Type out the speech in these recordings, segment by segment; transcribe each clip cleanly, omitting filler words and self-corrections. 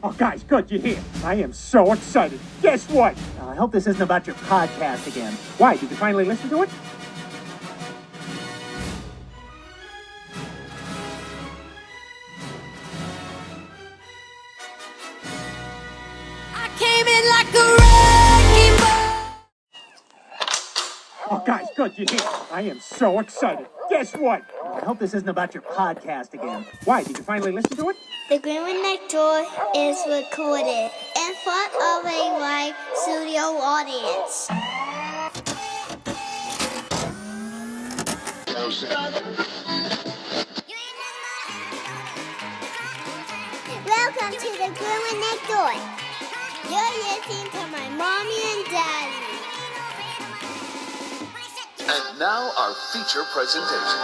Oh, guys, good, you're here. I am so excited. Guess what? I hope this isn't about your podcast again. Why, did you finally listen to it? I came in like a wrecking ball. Oh, guys, good, you're here. I am so excited. Guess what? I hope this isn't about your podcast again. Why, did you finally listen to it? The Grooming Next Door is recorded in front of a live studio audience. Welcome to the Grooming Next Door. You're listening to my mommy and daddy. And now our feature presentation.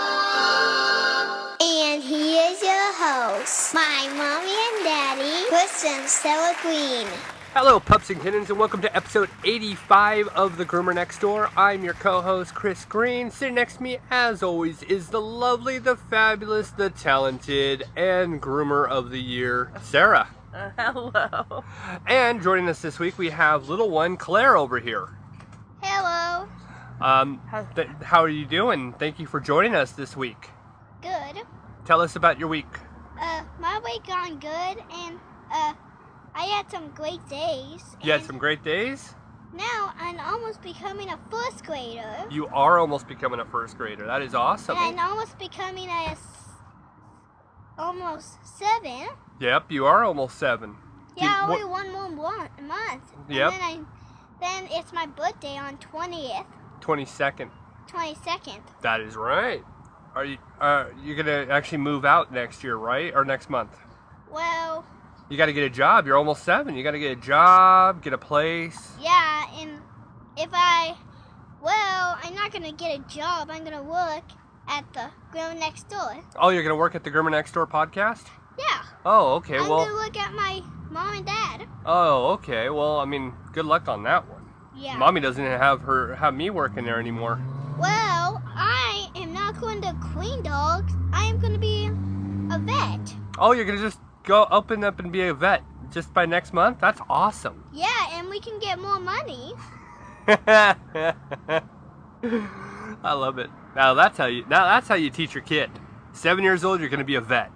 And here's your host, my mommy and daddy, Chris and Stella Green. Hello, Pups and Kittens, and welcome to episode 85 of The Groomer Next Door. I'm your co-host, Chris Green. Sitting next to me, as always, is the lovely, the fabulous, the talented, and Groomer of the Year, Sarah. Hello. And joining us this week, we have little one, Claire, over here. Hello. How are you doing? Thank you for joining us this week. Good. Tell us about your week. My week gone good, and I had some great days. You had some great days? Now I'm almost becoming a first grader. You are almost becoming a first grader. That is awesome. And I'm almost becoming almost 7. Yep, you are almost 7. Yeah, only one more month. Yep. And then it's my birthday on 20th. 22nd. 22nd. That is right. Are you gonna actually move out next year, right? Or next month? Well, You gotta get a job. You're almost 7. You gotta get a job, get a place. yeah, and I'm not gonna get a job. I'm gonna work at the Grooming Next Door. Oh, you're gonna work at the Groomer Next Door podcast? Yeah. Oh, okay. I'm Well. gonna look at my mom and dad. Oh, okay. Well, I mean, good luck on that one. Yeah. Mommy doesn't have me working there anymore. Well, I am not going to clean dogs. I am going to be a vet. Oh, you're gonna just go open up and be a vet just by next month? That's awesome. Yeah, and we can get more money. I love it. Now that's how you teach your kid. 7 years old, you're gonna be a vet.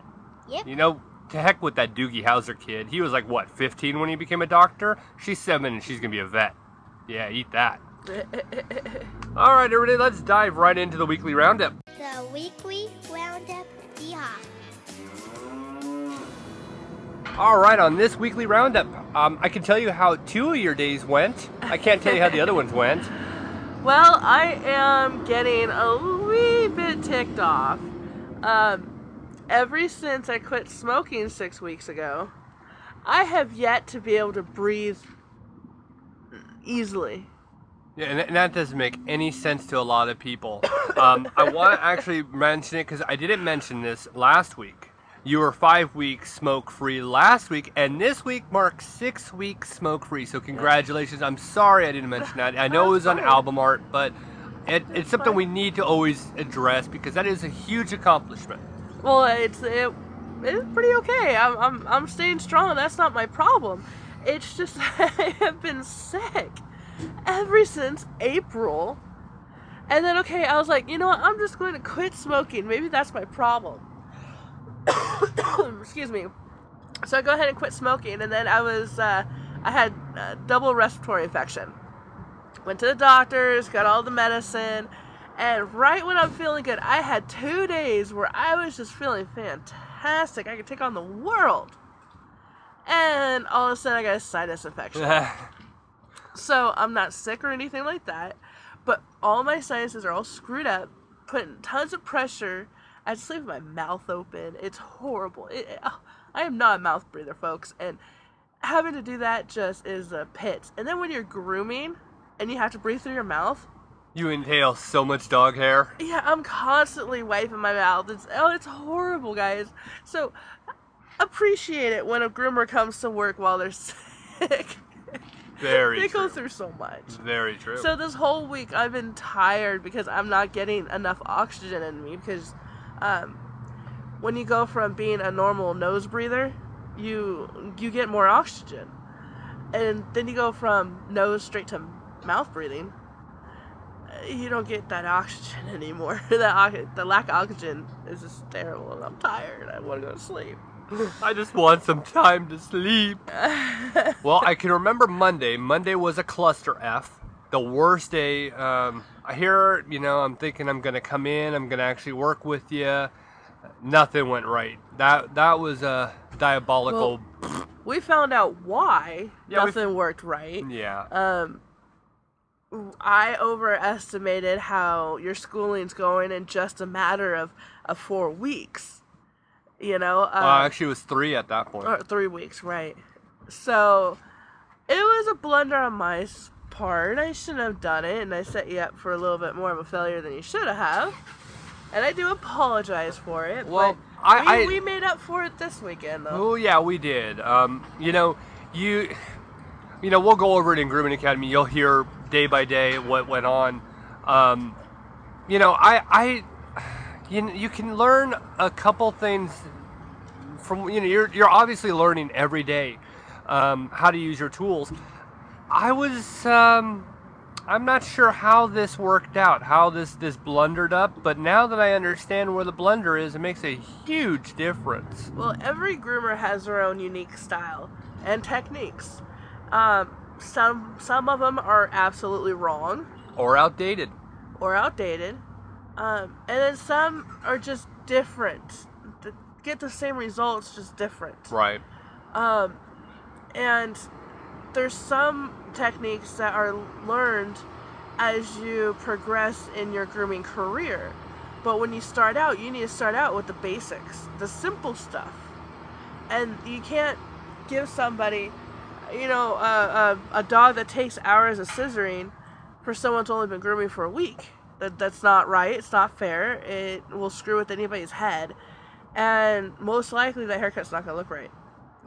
Yep. You know, to heck with that Doogie Howser kid. He was like, what, 15 when he became a doctor? She's 7 and she's gonna be a vet. Yeah, eat that. All right, everybody, let's dive right into the Weekly Roundup. The Weekly Roundup. Yeah. All right, on this Weekly Roundup, I can tell you how 2 of your days went. I can't tell you how the other ones went. Well, I am getting a wee bit ticked off. Ever since I quit smoking 6 weeks ago, I have yet to be able to breathe easily. Yeah, and that doesn't make any sense to a lot of people. I want to actually mention it because I didn't mention this last week. You were 5 weeks smoke-free last week, and this week marks 6 weeks smoke-free. So congratulations. I'm sorry I didn't mention that. I know it was on album art, but it's something we need to always address because that is a huge accomplishment. Well, it's pretty okay. I'm staying strong. That's not my problem. It's just I have been sick ever since April. And then, okay, I was like, you know what? I'm just going to quit smoking. Maybe that's my problem. Excuse me. So I go ahead and quit smoking. And then I had a double respiratory infection. Went to the doctors, got all the medicine. And right when I'm feeling good, I had 2 days where I was just feeling fantastic. I could take on the world. And all of a sudden I got a sinus infection. So I'm not sick or anything like that, but all my sinuses are all screwed up, putting tons of pressure. I sleep with my mouth open. It's horrible. I am not a mouth breather, folks, and having to do that just is a pit. And then when you're grooming and you have to breathe through your mouth, You inhale so much dog hair. yeah, I'm constantly wiping my mouth. It's horrible, guys. So appreciate it when a groomer comes to work while they're sick. Very They true. go through so much. Very true. So this whole week I've been tired because I'm not getting enough oxygen in me because when you go from being a normal nose breather you get more oxygen. And then you go from nose straight to mouth breathing. You don't get that oxygen anymore. The lack of oxygen is just terrible, and I'm tired. I want to go to sleep. I just want some time to sleep. Well, I can remember Monday. Monday was a cluster F. The worst day. Here, I'm thinking I'm going to come in. I'm going to actually work with you. Nothing went right. That was a diabolical... Well, we found out why nothing worked right. Yeah. I overestimated how your schooling's going in just a matter of 4 weeks. Actually, it was 3 at that point. Or 3 weeks, right. So, it was a blunder on my part. I shouldn't have done it, and I set you up for a little bit more of a failure than you should have. And I do apologize for it. Well, but we made up for it this weekend, though. Oh, yeah, we did. We'll go over it in Grooming Academy. You'll hear day by day what went on. You can learn a couple things from, you're obviously learning every day how to use your tools. I'm not sure how this worked out, how this blundered up, but now that I understand where the blunder is, it makes a huge difference. Well, every groomer has their own unique style and techniques. Some of them are absolutely wrong. Or outdated. And then some are just different. Get the same results, just different. Right. And there's some techniques that are learned as you progress in your grooming career. But when you start out, you need to start out with the basics, the simple stuff. And you can't give somebody, a dog that takes hours of scissoring for someone who's only been grooming for a week. That's not right. It's not fair. It will screw with anybody's head. And most likely that haircut's not going to look right.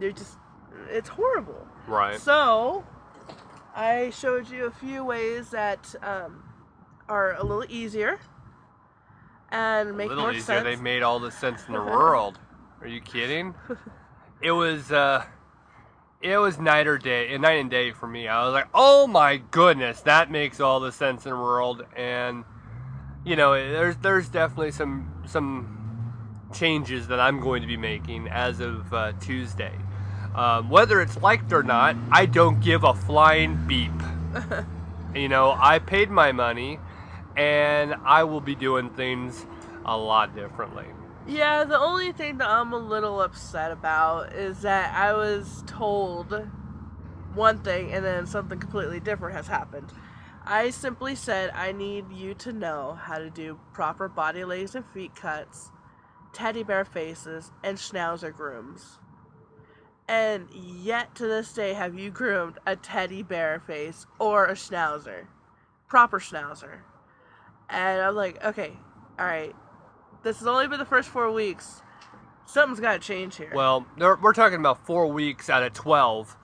It's horrible. Right. So, I showed you a few ways that are a little easier and make more sense. They made all the sense in the world. Are you kidding? It was night and day for me. I was like, oh my goodness, that makes all the sense in the world. And there's definitely some changes that I'm going to be making as of Tuesday. Whether it's liked or not, I don't give a flying beep. I paid my money, and I will be doing things a lot differently. Yeah, the only thing that I'm a little upset about is that I was told one thing and then something completely different has happened. I simply said I need you to know how to do proper body, legs, and feet cuts, teddy bear faces, and schnauzer grooms. And yet to this day have you groomed a teddy bear face or a schnauzer. Proper schnauzer. And I'm like, okay, alright. This has only been the first 4 weeks. Something's got to change here. Well, we're talking about 4 weeks out of 12.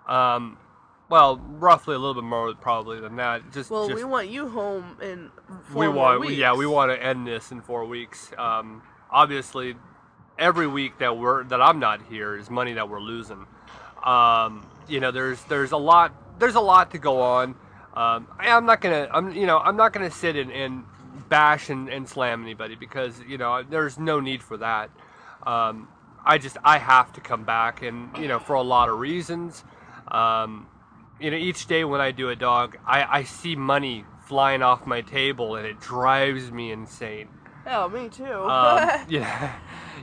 Well, roughly a little bit more probably than that. We want you home in 4 more weeks. Yeah, we want to end this in 4 weeks. Obviously, every week that I'm not here is money that we're losing. There's a lot to go on. I'm not gonna sit and bash and slam anybody because there's no need for that. I have to come back and for a lot of reasons. Each day when I do a dog, I see money flying off my table and it drives me insane. Oh, me too. Yeah,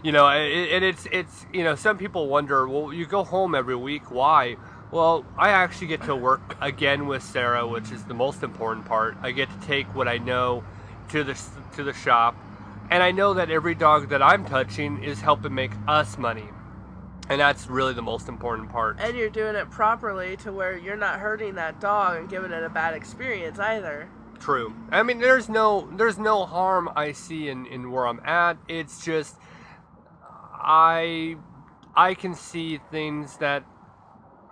and it's some people wonder, well, you go home every week, why? Well, I actually get to work again with Sarah, which is the most important part. I get to take what I know to the shop, and I know that every dog that I'm touching is helping make us money, and that's really the most important part. And you're doing it properly to where you're not hurting that dog and giving it a bad experience either. True. I mean, there's no harm I see in where I'm at. It's just I can see things that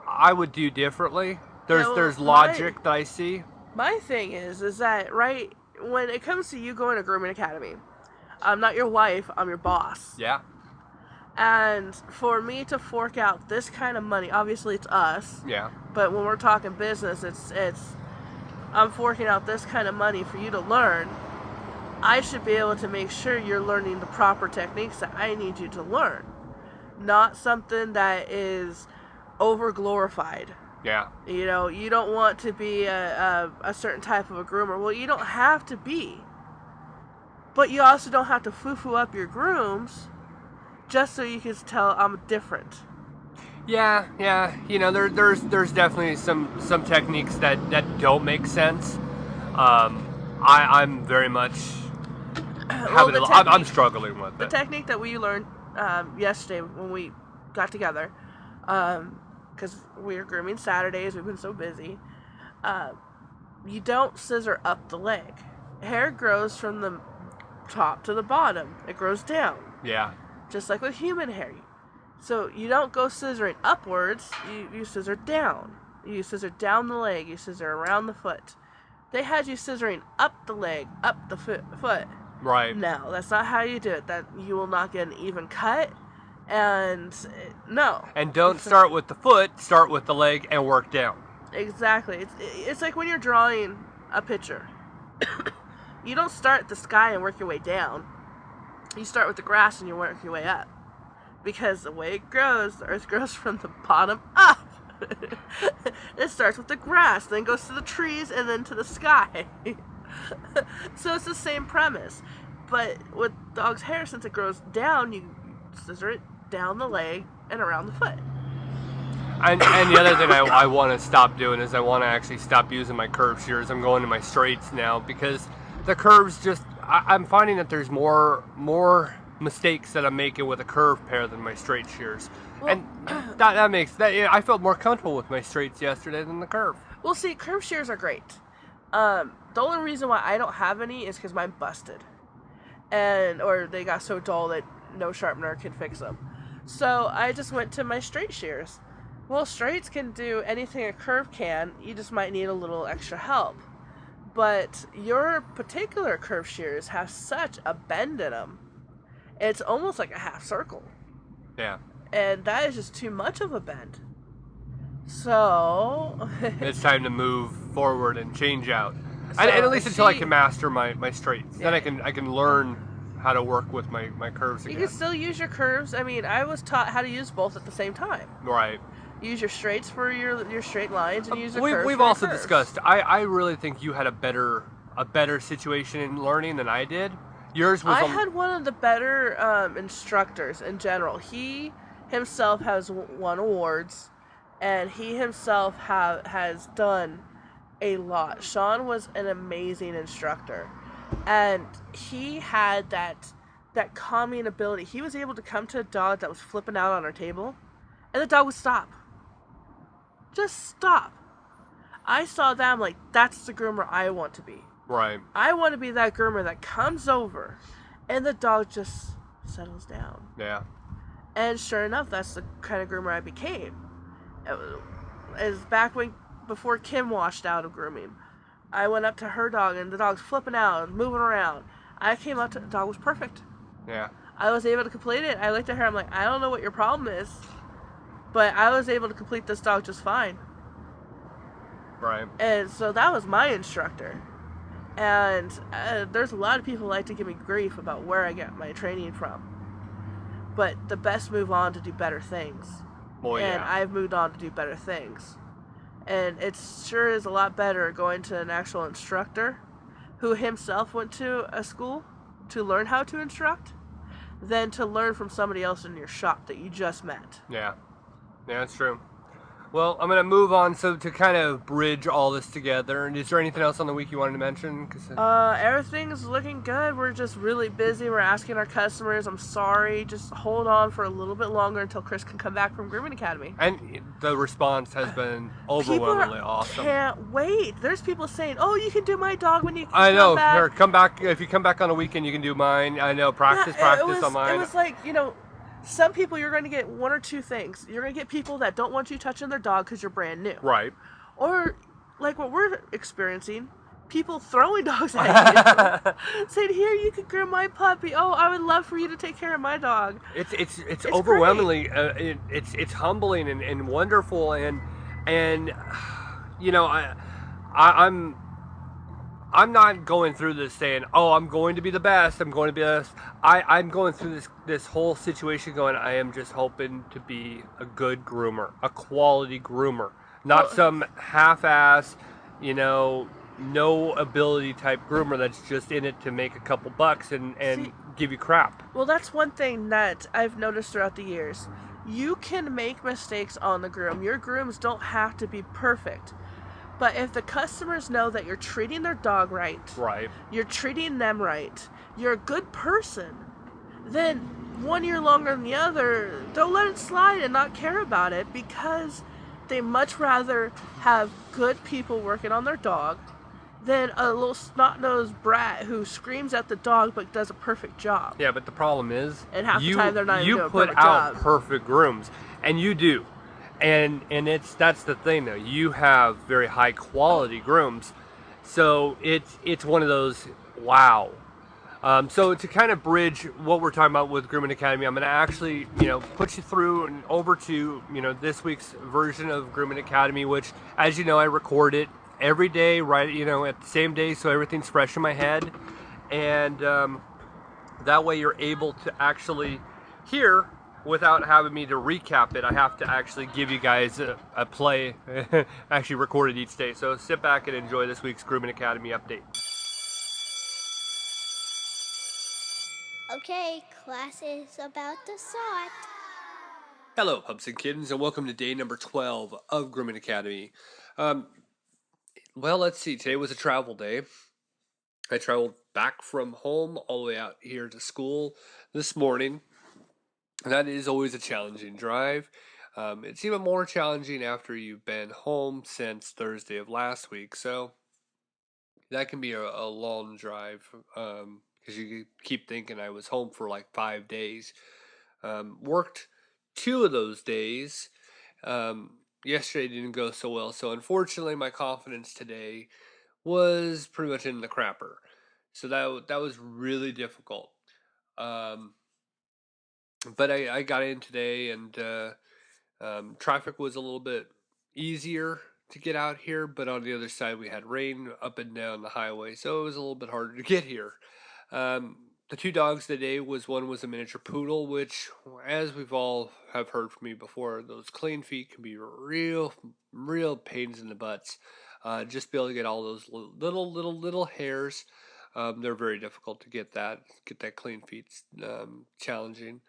I would do differently. There's logic that I see. My thing is that right when it comes to you going to Grooming Academy, I'm not your wife, I'm your boss. Yeah. And for me to fork out this kind of money, obviously it's us. Yeah. But when we're talking business, it's I'm forking out this kind of money for you to learn. I should be able to make sure you're learning the proper techniques that I need you to learn. Not something that is over glorified. Yeah. You know, you don't want to be a certain type of a groomer. Well, you don't have to be. But you also don't have to foo-foo up your grooms just so you can tell I'm different. Yeah. You know, there's definitely some techniques that don't make sense. I'm very much I'm struggling with the it. technique that we learned yesterday when we got together, because we were grooming Saturdays, we've been so busy. You don't scissor up the leg. Hair grows from the top to the bottom. It grows down. Yeah. Just like with human hair. So you don't go scissoring upwards, you scissor down. You scissor down the leg, you scissor around the foot. They had you scissoring up the leg, up the foot. Right. No, that's not how you do it. That you will not get an even cut, and no. And don't start with the foot, start with the leg and work down. Exactly. It's like when you're drawing a picture. You don't start at the sky and work your way down. You start with the grass and you work your way up. Because the way it grows, the earth grows from the bottom up. It starts with the grass, then goes to the trees, and then to the sky. So it's the same premise. But with dog's hair, since it grows down, you scissor it down the leg and around the foot. And the other thing I want to stop doing is I want to actually stop using my curved shears. I'm going to my straights now because the curves just... I'm finding that there's more mistakes that I'm making with a curved pair than my straight shears. Well, and that makes... I felt more comfortable with my straights yesterday than the curve. Well, see, curved shears are great. The only reason why I don't have any is because mine busted. Or they got so dull that no sharpener could fix them. So I just went to my straight shears. Well, straights can do anything a curve can, you just might need a little extra help. But your particular curved shears have such a bend in them. It's almost like a half circle. Yeah. And that is just too much of a bend. So... it's time to move forward and change out. So, and at least until I can master my straights. Yeah. Then I can learn how to work with my curves again. You can still use your curves. I mean, I was taught how to use both at the same time. Right. Use your straights for your straight lines and use your curves We've for also your curves. discussed, I really think you had a better situation in learning than I did. Yours was... I had one of the better instructors in general. He himself has won awards, and he himself has done a lot. Sean was an amazing instructor, and he had that calming ability. He was able to come to a dog that was flipping out on our table, and the dog would stop. Just stop. I saw that, I'm like, that's the groomer I want to be. Right. I want to be that groomer that comes over and the dog just settles down. Yeah. And sure enough, that's the kind of groomer I became. As back before Kim washed out of grooming, I went up to her dog and the dog's flipping out and moving around. I came up to the dog was perfect. Yeah. I was able to complete it. I looked at her, I'm like, I don't know what your problem is, but I was able to complete this dog just fine. Right. And so that was my instructor. And there's a lot of people who like to give me grief about where I get my training from. But the best move on to do better things. Well, yeah. And I've moved on to do better things. And it sure is a lot better going to an actual instructor who himself went to a school to learn how to instruct than to learn from somebody else in your shop that you just met. Yeah. Yeah, that's true. Well, I'm going to move on, so to kind of bridge all this together, and is there anything else on the week you wanted to mention? Everything's looking good. We're just really busy. We're asking our customers, I'm sorry, just hold on for a little bit longer until Chris can come back from Grooming Academy. And the response has been overwhelmingly awesome. Can't wait. There's people saying, oh, you can do my dog when you come I know. back. Here, come back. If you come back on a weekend, you can do mine. I know. Practice on mine. It was like, some people you're going to get one or two things. You're going to get people that don't want you touching their dog because you're brand new. Right. Or, like what we're experiencing, people throwing dogs at you, saying, "Here, you could groom my puppy. Oh, I would love for you to take care of my dog." It's overwhelmingly it's humbling and wonderful, and you know I'm not going through this saying, oh, I'm going to be the best, I'm going to be the best. I'm going through this whole situation going, I am just hoping to be a good groomer, a quality groomer, not some half-ass, no ability type groomer that's just in it to make a couple bucks and give you crap. Well, that's one thing that I've noticed throughout the years. You can make mistakes on the groom. Your grooms don't have to be perfect. But if the customers know that you're treating their dog right, you're treating them right, you're a good person, then 1 year longer than the other, they'll let it slide and not care about it, because they much rather have good people working on their dog than a little snot-nosed brat who screams at the dog but does a perfect job. Yeah, but the problem is, and half the time they're not even doing a perfect job. You put out perfect grooms, and you do. And that's the thing though. You have very high quality grooms, so it's one of those wow. So to kind of bridge what we're talking about with Grooming Academy, I'm going to actually put you through and over to this week's version of Grooming Academy, which, as you know, I record it every day, right? At the same day, so everything's fresh in my head, and that way you're able to actually hear. Without having me to recap it, I have to actually give you guys a play, actually recorded each day. So sit back and enjoy this week's Grooming Academy update. Okay, class is about to start. Hello, Pups and Kittens, and welcome to day number 12 of Grooming Academy. Well, let's see. Today was a travel day. I traveled back from home all the way out here to school this morning. That is always a challenging drive. It's even more challenging after you've been home since Thursday of last week. So that can be a long drive because you keep thinking I was home for like 5 days. Worked 2 of those days. Yesterday didn't go so well. So unfortunately, my confidence today was pretty much in the crapper. So that was really difficult. But I got in today, and traffic was a little bit easier to get out here, but on the other side we had rain up and down the highway, so it was a little bit harder to get here. The 2 dogs today one was a miniature poodle, which, as we've all have heard from me before, those clean feet can be real pains in the butts. Just be able to get all those little hairs. They're very difficult to get that clean feet, challenging.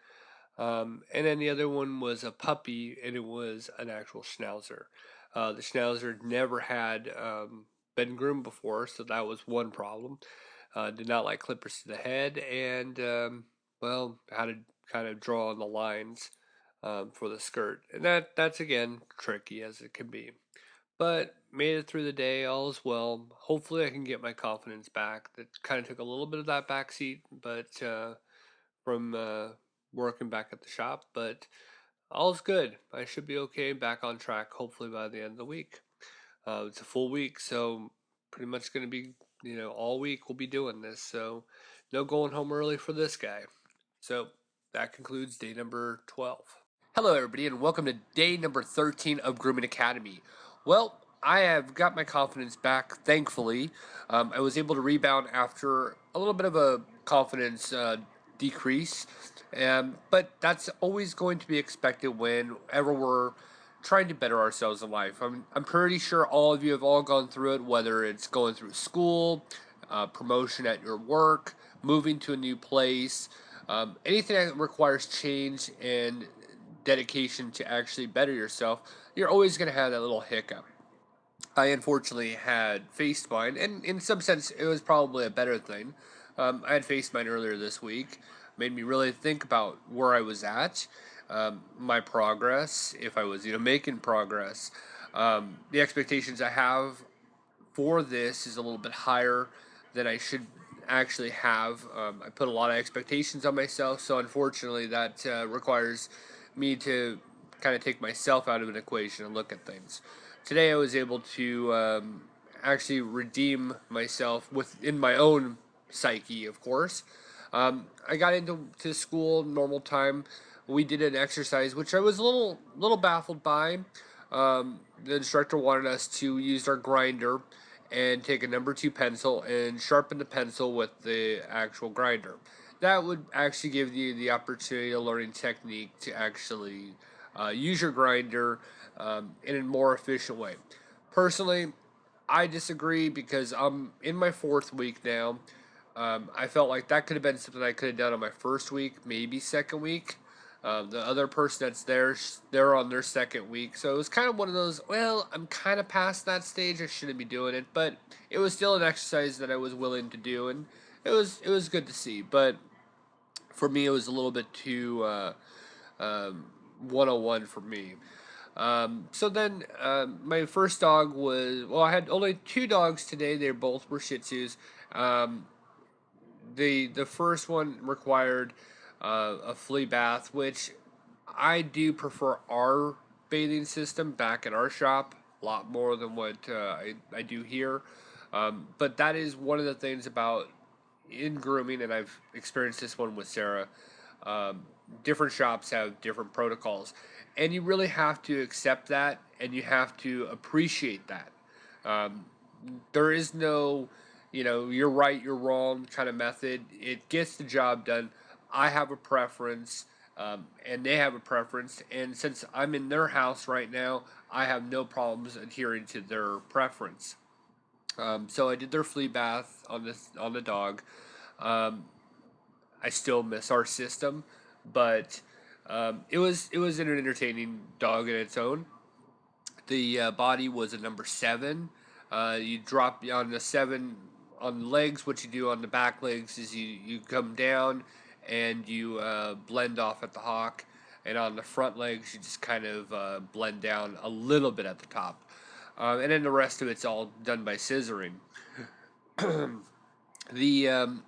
And then the other one was a puppy, and it was an actual schnauzer. The schnauzer never had been groomed before, so that was one problem. Did not like clippers to the head, and had to kind of draw on the lines for the skirt, and that's again tricky as it can be. But made it through the day, all is well. Hopefully, I can get my confidence back. That kind of took a little bit of that backseat, but from working back at the shop, but all's good. I should be okay, back on track, hopefully by the end of the week. It's a full week, so pretty much going to be, all week we'll be doing this, so no going home early for this guy. So that concludes day number 12. Hello, everybody, and welcome to day number 13 of Grooming Academy. Well, I have got my confidence back, thankfully. I was able to rebound after a little bit of a confidence decrease, but that's always going to be expected whenever we're trying to better ourselves in life. I'm pretty sure all of you have all gone through it, whether it's going through school, promotion at your work, moving to a new place, anything that requires change and dedication to actually better yourself, you're always going to have that little hiccup. I unfortunately had faced mine, and in some sense, it was probably a better thing. I had faced mine earlier this week. Made me really think about where I was at, my progress, if I was making progress. The expectations I have for this is a little bit higher than I should actually have. I put a lot of expectations on myself, so unfortunately that requires me to kind of take myself out of an equation and look at things. Today I was able to actually redeem myself within my own psyche, of course. I got into school normal time. We did an exercise which I was a little baffled by. The instructor wanted us to use our grinder and take a number 2 pencil and sharpen the pencil with the actual grinder. That would actually give you the opportunity to learning technique to actually use your grinder in a more efficient way. Personally, I disagree because I'm in my 4th week now. I felt like that could have been something I could have done on my 1st week, maybe 2nd week. The other person that's there, they're on their 2nd week. So it was kind of one of those, well, I'm kind of past that stage. I shouldn't be doing it. But it was still an exercise that I was willing to do. And it was good to see. But for me, it was a little bit too 101 for me. So then my first dog was, well, I had only 2 dogs today. They both were Shih Tzus. The first one required a flea bath, which I do prefer our bathing system back at our shop a lot more than what I do here. But that is one of the things about in grooming, and I've experienced this one with Sarah. Different shops have different protocols, and you really have to accept that, and you have to appreciate that. There is no, you're right, you're wrong kind of method. It gets the job done. I have a preference, and they have a preference, and since I'm in their house right now, I have no problems adhering to their preference. So I did their flea bath on the dog. I still miss our system, but it was an entertaining dog in its own. The body was a number 7. You drop on the 7 on the legs. What you do on the back legs is you come down and you blend off at the hock, and on the front legs you just kind of blend down a little bit at the top, and then the rest of it's all done by scissoring. The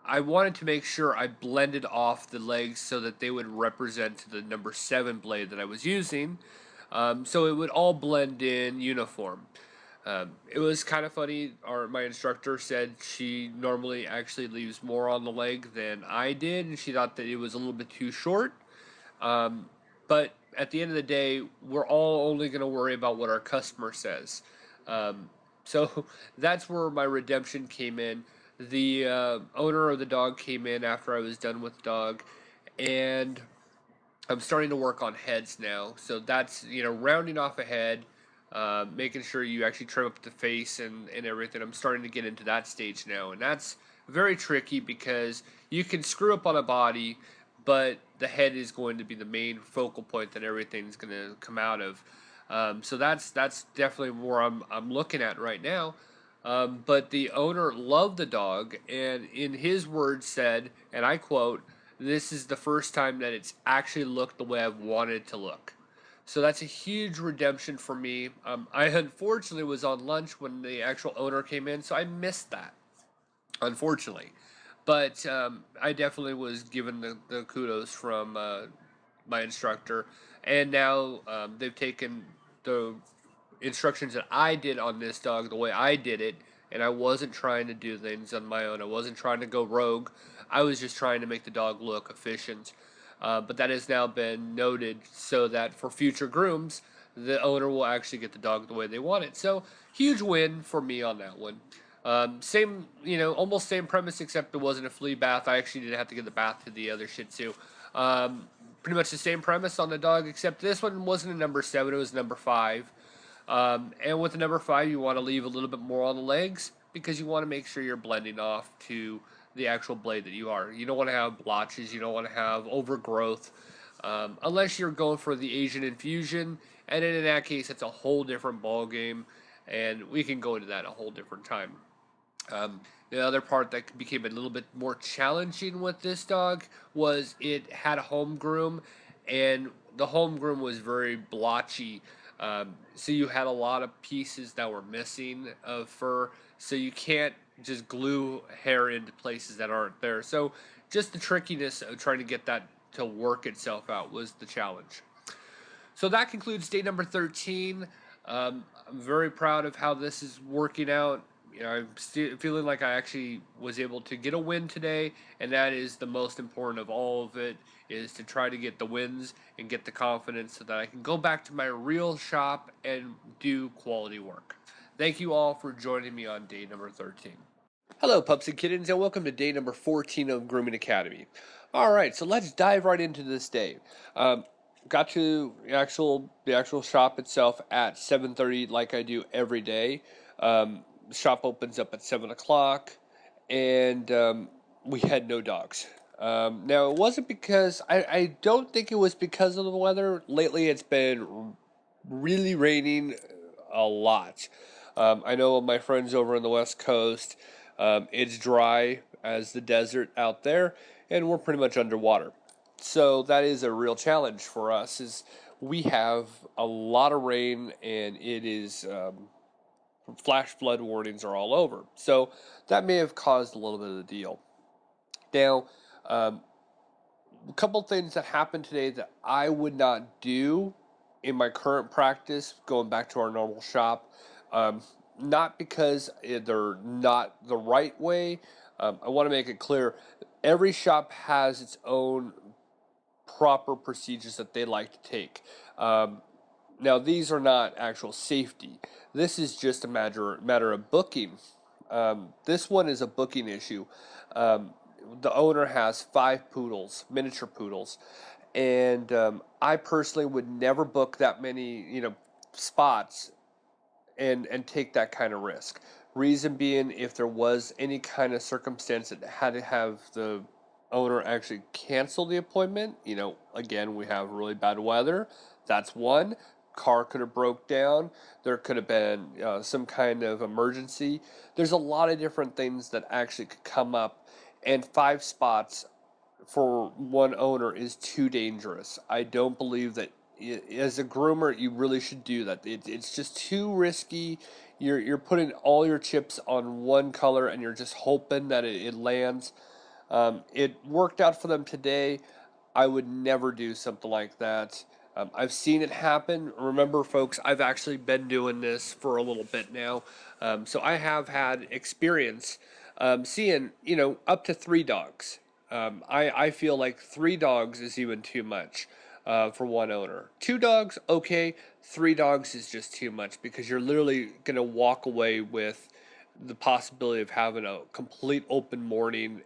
I wanted to make sure I blended off the legs so that they would represent the number 7 blade that I was using, so it would all blend in uniform. It was kind of funny. My instructor said she normally actually leaves more on the leg than I did, and she thought that it was a little bit too short. But at the end of the day, we're all only going to worry about what our customer says. So that's where my redemption came in. The owner of the dog came in after I was done with the dog, and I'm starting to work on heads now. So that's, rounding off a head, making sure you actually trim up the face and everything. I'm starting to get into that stage now, and that's very tricky because you can screw up on a body, but the head is going to be the main focal point that everything's going to come out of. So that's definitely where I'm looking at right now. But the owner loved the dog, and in his words said, and I quote, "This is the first time that it's actually looked the way I've wanted it to look." So that's a huge redemption for me. I unfortunately was on lunch when the actual owner came in, so I missed that, unfortunately. But I definitely was given the kudos from my instructor, and now they've taken the instructions that I did on this dog the way I did it, and I wasn't trying to do things on my own. I wasn't trying to go rogue. I was just trying to make the dog look efficient. But that has now been noted so that for future grooms, the owner will actually get the dog the way they want it. So huge win for me on that one. Same, almost same premise, except it wasn't a flea bath. I actually didn't have to give the bath to the other Shih Tzu. Pretty much the same premise on the dog, except this one wasn't a number 7, it was number 5. And with the number 5, you want to leave a little bit more on the legs because you want to make sure you're blending off to the actual blade that you are. You don't want to have blotches, you don't want to have overgrowth, unless you're going for the Asian infusion, and then in that case, it's a whole different ball game, and we can go into that a whole different time. The other part that became a little bit more challenging with this dog was it had a home groom, and the home groom was very blotchy. So you had a lot of pieces that were missing of fur, so you can't just glue hair into places that aren't there. So just the trickiness of trying to get that to work itself out was the challenge. So that concludes day number 13. I'm very proud of how this is working out. I'm feeling like I actually was able to get a win today, and that is the most important of all of it, is to try to get the wins and get the confidence so that I can go back to my real shop and do quality work. Thank you all for joining me on day number 13. Hello, Pups and Kittens, and welcome to day number 14 of Grooming Academy. All right, so let's dive right into this day. Got to the actual shop itself at 7:30, like I do every day. Shop opens up at 7 o'clock, and we had no dogs. Now, it wasn't because I don't think it was because of the weather. Lately, it's been really raining a lot. I know my friends over on the West Coast, it's dry as the desert out there, and we're pretty much underwater. So that is a real challenge for us. Is we have a lot of rain, and it is flash flood warnings are all over. So that may have caused a little bit of the deal. Now, a couple things that happened today that I would not do in my current practice, going back to our normal shop, not because they're not the right way. I want to make it clear, every shop has its own proper procedures that they like to take. Now, these are not actual safety. This is just a matter of booking. This one is a booking issue. The owner has 5 poodles, miniature poodles, and I personally would never book that many, spots and take that kind of risk. Reason being, if there was any kind of circumstance that had to have the owner actually cancel the appointment, again, we have really bad weather. That's one. Car could have broke down. There could have been some kind of emergency. There's a lot of different things that actually could come up, and 5 spots for one owner is too dangerous. I don't believe that as a groomer you really should do that. It's just too risky. You're putting all your chips on one color, and you're just hoping that it lands. It worked out for them today. I would never do something like that. I've seen it happen. Remember, folks, I've actually been doing this for a little bit now. So I have had experience seeing, up to 3 dogs. I feel like 3 dogs is even too much for one owner. 2 dogs, okay. 3 dogs is just too much, because you're literally going to walk away with the possibility of having a complete open morning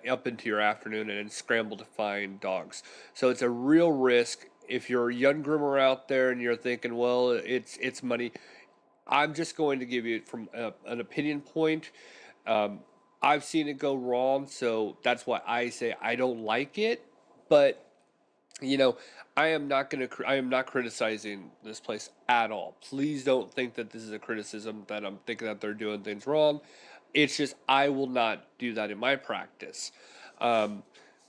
up into your afternoon and then scramble to find dogs. So it's a real risk. If you're a young groomer out there and you're thinking, well, it's money, I'm just going to give you from an opinion point. I've seen it go wrong, so that's why I say I don't like it. But I am not criticizing this place at all. Please don't think that this is a criticism that I'm thinking that they're doing things wrong. It's just I will not do that in my practice.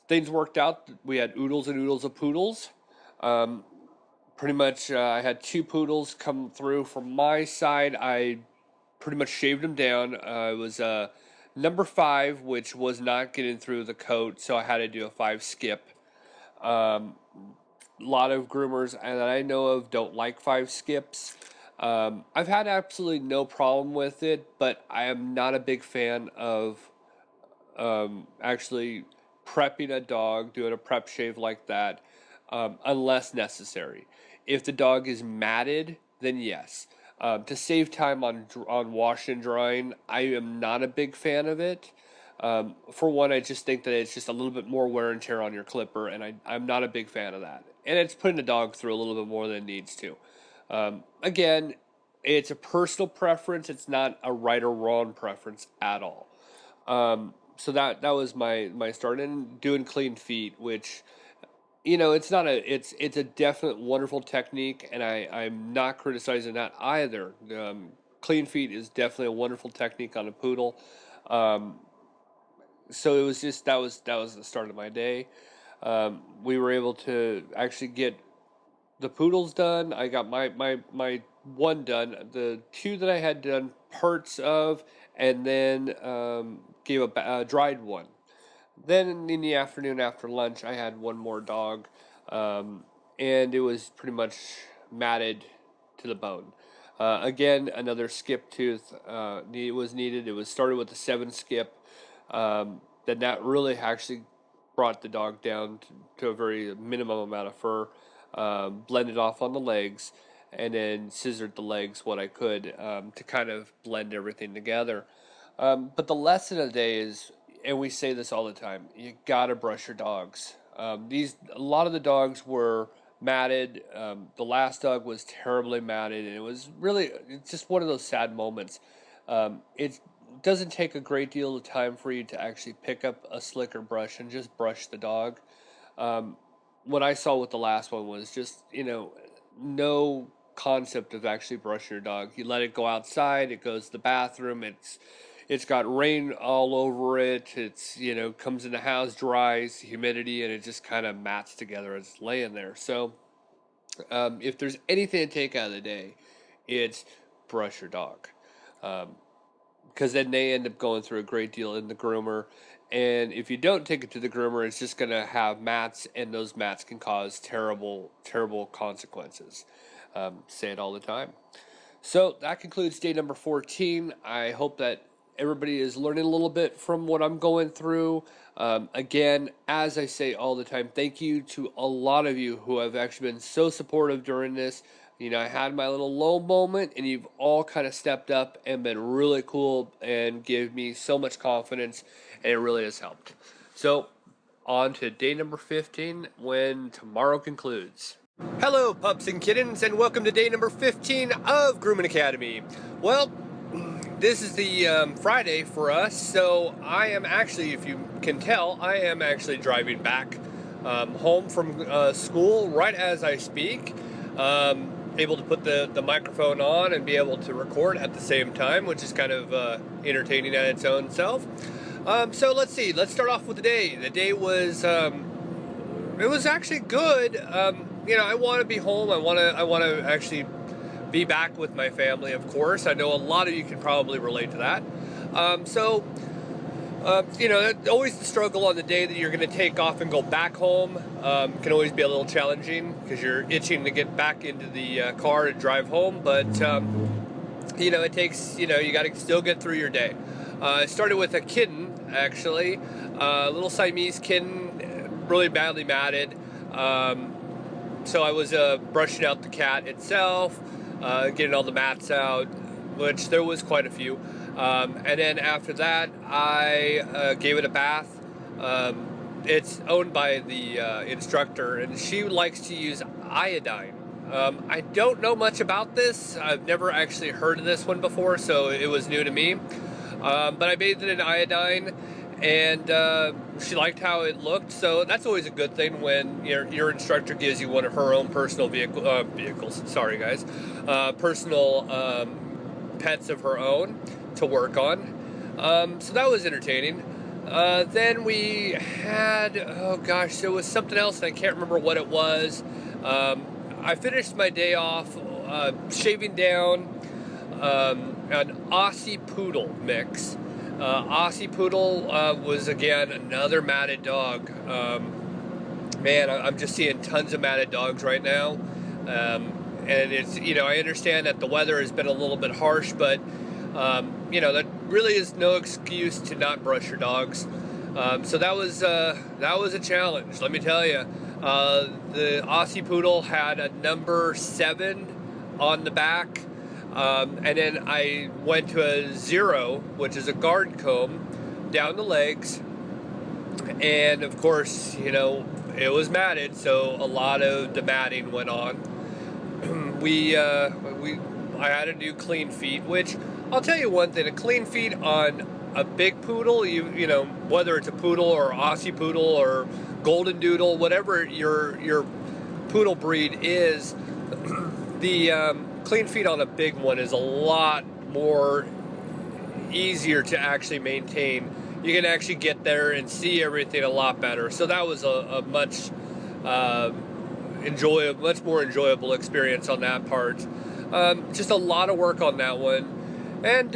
Things worked out. We had oodles and oodles of poodles. Pretty much, I had 2 poodles come through from my side. I pretty much shaved them down. It was number 5, which was not getting through the coat, so I had to do a 5 skip. A lot of groomers that I know of don't like 5 skips. I've had absolutely no problem with it, but I am not a big fan of actually prepping a dog, doing a prep shave like that, unless necessary. If the dog is matted, then yes. To save time on wash and drying, I am not a big fan of it. For one, I just think that it's just a little bit more wear and tear on your clipper, and I'm not a big fan of that. And it's putting the dog through a little bit more than it needs to. Again, it's a personal preference. It's not a right or wrong preference at all. So that was my start. And doing clean feet, which, it's not it's a definite wonderful technique, and I'm not criticizing that either. Clean feet is definitely a wonderful technique on a poodle. So it was just that was the start of my day. We were able to actually get the poodles done. I got my one done. The 2 that I had done parts of, and then gave a dried one. Then in the afternoon after lunch, I had one more dog, and it was pretty much matted to the bone. Again, another skip tooth was needed. It was started with a 7 skip. Then that really actually brought the dog down to a very minimum amount of fur, blended off on the legs, and then scissored the legs what I could to kind of blend everything together. But the lesson of the day is, and we say this all the time, you gotta brush your dogs. A lot of the dogs were matted. The last dog was terribly matted, and it's just one of those sad moments. It doesn't take a great deal of time for you to actually pick up a slicker brush and just brush the dog. What I saw with the last one was just, no concept of actually brushing your dog. You let it go outside, it goes to the bathroom, it's got rain all over it, comes in the house, dries, humidity, and it just kind of mats together as it's laying there. So if there's anything to take out of the day, it's brush your dog. Because then they end up going through a great deal in the groomer. And if you don't take it to the groomer, it's just going to have mats, and those mats can cause terrible, terrible consequences. Say it all the time. So that concludes day number 14. I hope that everybody is learning a little bit from what I'm going through. Again, as I say all the time, thank you to a lot of you who have actually been so supportive during this. I had my little low moment, and you've all kind of stepped up and been really cool and give me so much confidence, and it really has helped. So, on to day number 15 when tomorrow concludes. Hello, pups and kittens, and welcome to day number 15 of Grooming Academy. Well, this is the Friday for us, so I am actually, if you can tell, I am actually driving back home from school right as I speak. Able to put the microphone on and be able to record at the same time, which is kind of entertaining at its own self. So let's see. Let's start off with the day. The day was it was actually good. I want to be home. I want to actually be back with my family. Of course, I know a lot of you can probably relate to that. Always the struggle on the day that you're going to take off and go back home can always be a little challenging because you're itching to get back into the car to drive home. But, it takes, you got to still get through your day. I started with a kitten, actually, a little Siamese kitten, really badly matted. So I was brushing out the cat itself, getting all the mats out, which there was quite a few. And then after that, I gave it a bath. It's owned by the instructor, and she likes to use iodine. I don't know much about this. I've never actually heard of this one before, so it was new to me. But I bathed it in iodine, and she liked how it looked, so that's always a good thing when your instructor gives you one of her own personal vehicles. Sorry, guys. Personal pets of her own to work on. So that was entertaining. Then we had, there was something else and I can't remember what it was. I finished my day off shaving down an Aussie Poodle mix. Aussie Poodle was again another matted dog. Man, I'm just seeing tons of matted dogs right now. And it's, I understand that the weather has been a little bit harsh, but that really is no excuse to not brush your dogs. So that was a challenge, let me tell you. The Aussie Poodle had a number 7 on the back, and then I went to a 0, which is a guard comb, down the legs, and of course, it was matted, so a lot of the matting went on. I had to do clean feet, which I'll tell you one thing: a clean feet on a big poodle, whether it's a poodle or Aussie Poodle or Golden Doodle, whatever your poodle breed is, the clean feet on a big one is a lot more easier to actually maintain. You can actually get there and see everything a lot better. So that was a much more enjoyable experience on that part. Just a lot of work on that one. And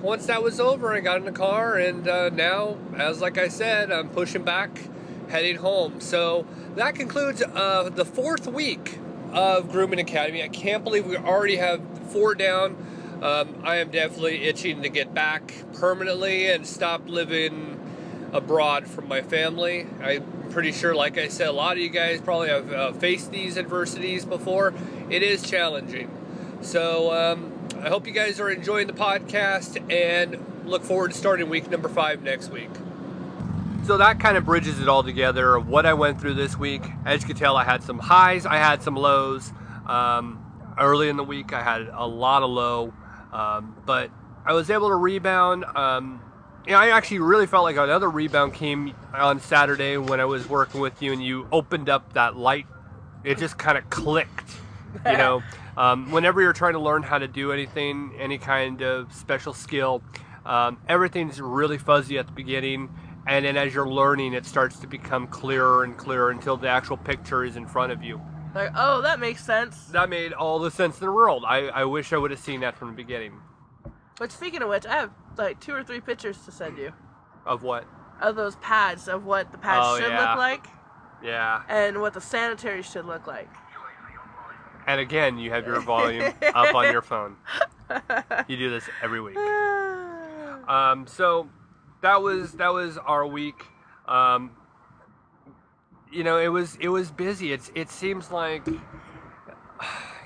once that was over, I got in the car, and now, like I said, I'm pushing back, heading home. So that concludes the 4th week of Grooming Academy. I can't believe we already have 4 down. I am definitely itching to get back permanently and stop living abroad from my family. I'm pretty sure, like I said, a lot of you guys probably have faced these adversities before. It is challenging. So I hope you guys are enjoying the podcast and look forward to starting week number 5 next week. So that kind of bridges it all together of what I went through this week. As you can tell, I had some highs, I had some lows. Early in the week, I had a lot of low, but I was able to rebound. I actually really felt like another rebound came on Saturday when I was working with you and you opened up that light. It just kind of clicked, you know. Whenever you're trying to learn how to do anything, any kind of special skill, everything's really fuzzy at the beginning. And then as you're learning, it starts to become clearer and clearer until the actual picture is in front of you. Like, oh, that makes sense. That made all the sense in the world. I wish I would have seen that from the beginning. But speaking of which, I have like 2 or 3 pictures to send you. Of what? Of those pads, of what the pads should look like. Yeah. And what the sanitary should look like. And again, you have your volume up on your phone. You do this every week. So that was our week. You know, it was busy. It seems like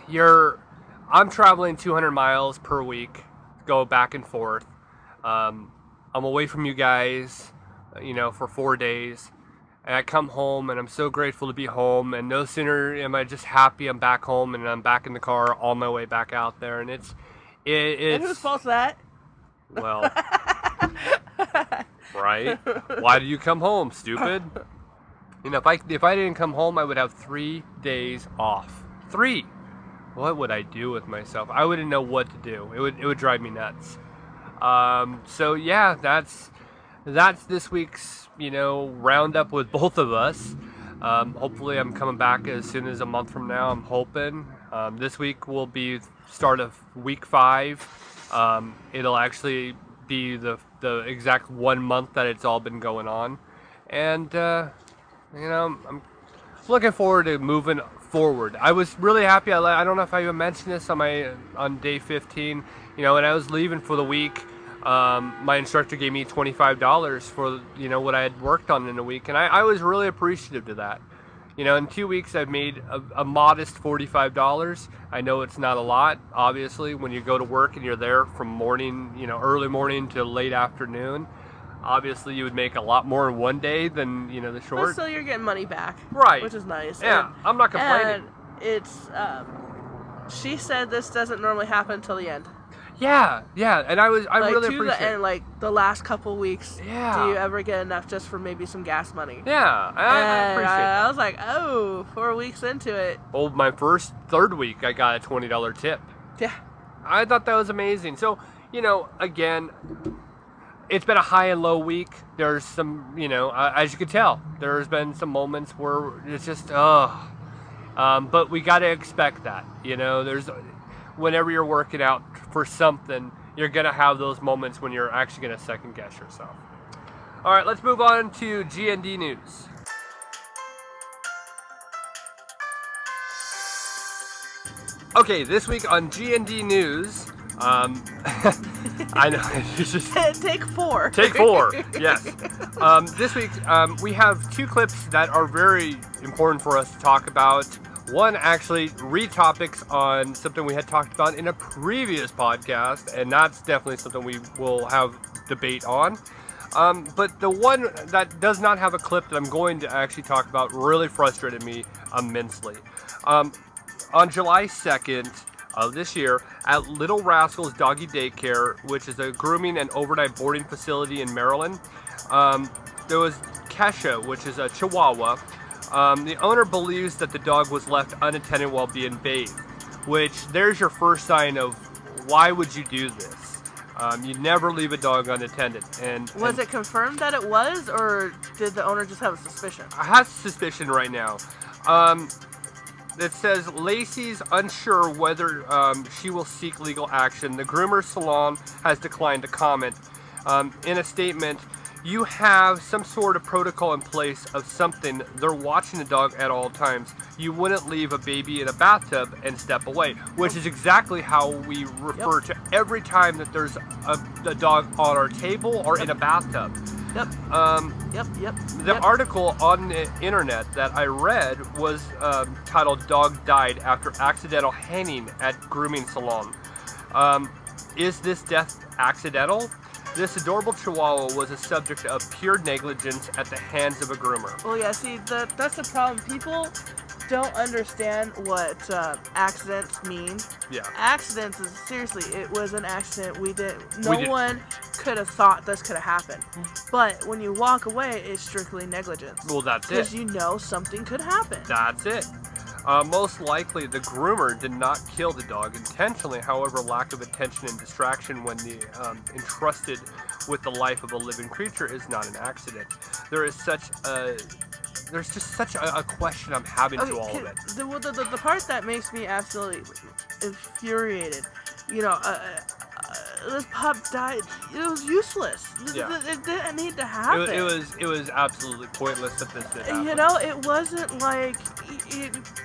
I'm traveling 200 miles per week, go back and forth. I'm away from you guys, you know, for 4 days. And I come home and I'm so grateful to be home, and no sooner am I just happy I'm back home and I'm back in the car on my way back out there, and it's And whose fault's that? Well, right? Why did you come home, stupid? You know, if I didn't come home, I would have 3 days off. 3. What would I do with myself? I wouldn't know what to do. It would drive me nuts. So yeah, that's this week's, you know, roundup with both of us. Hopefully I'm coming back as soon as a month from now, I'm hoping. This week will be start of week 5. It'll actually be the exact 1 month that it's all been going on. And, you know, I'm looking forward to moving forward. I was really happy. I don't know if I even mentioned this on day 15. You know, when I was leaving for the week, my instructor gave me $25 for, you know, what I had worked on in a week, and I was really appreciative to that. You know, in 2 weeks I've made a modest $45. I know it's not a lot, obviously, when you go to work and you're there from morning, you know, early morning to late afternoon. Obviously you would make a lot more in one day than, you know, the short. But still, you're getting money back. Right. Which is nice. Yeah, I'm not complaining. And it's, she said this doesn't normally happen until the end. Yeah, and I really appreciate it. The end, like the last couple weeks. Yeah. Do you ever get enough just for maybe some gas money? Yeah, I appreciate that. I was like, oh, 4 weeks into it. Well, my third week, I got a $20 tip. Yeah. I thought that was amazing. So, you know, again, it's been a high and low week. There's some, you know, as you can tell, there's been some moments where it's just, but we got to expect that. You know, whenever you're working out for something, you're going to have those moments when you're actually going to second guess yourself. All right, let's move on to GND news. Okay, this week on GND news, I know, it's just... Take 4. Take 4, yes. This week, we have 2 clips that are very important for us to talk about. One, actually, re-topics on something we had talked about in a previous podcast, and that's definitely something we will have debate on. But the one that does not have a clip that I'm going to actually talk about really frustrated me immensely. On July 2nd of this year, at Little Rascals Doggy Daycare, which is a grooming and overnight boarding facility in Maryland, there was Kesha, which is a Chihuahua. The owner believes that the dog was left unattended while being bathed, which there's your first sign of why would you do this? You never leave a dog unattended. Was it confirmed that it was, or did the owner just have a suspicion? I have suspicion right now. It says Lacey's unsure whether she will seek legal action. The groomer salon has declined to comment. In a statement, you have some sort of protocol in place of something. They're watching the dog at all times. You wouldn't leave a baby in a bathtub and step away, which is exactly how we refer to every time that there's a dog on our table or in a bathtub. Yep. The article on the internet that I read was titled "Dog Died After Accidental Hanging at Grooming Salon." Is this death accidental? This adorable Chihuahua was a subject of pure negligence at the hands of a groomer. Well, yeah, see, that's the problem. People don't understand what accidents mean. Yeah. Accidents is, seriously, it was an accident. No one could have thought this could have happened. But when you walk away, it's strictly negligence. Well, that's it. Because you know something could happen. That's it. Most likely, the groomer did not kill the dog intentionally. However, lack of attention and distraction when entrusted with the life of a living creature is not an accident. There's just such a question I'm having to all of it. The part that makes me absolutely infuriated, this pup died. It was useless. Yeah. It didn't need to happen. It was absolutely pointless that this did happen. It wasn't like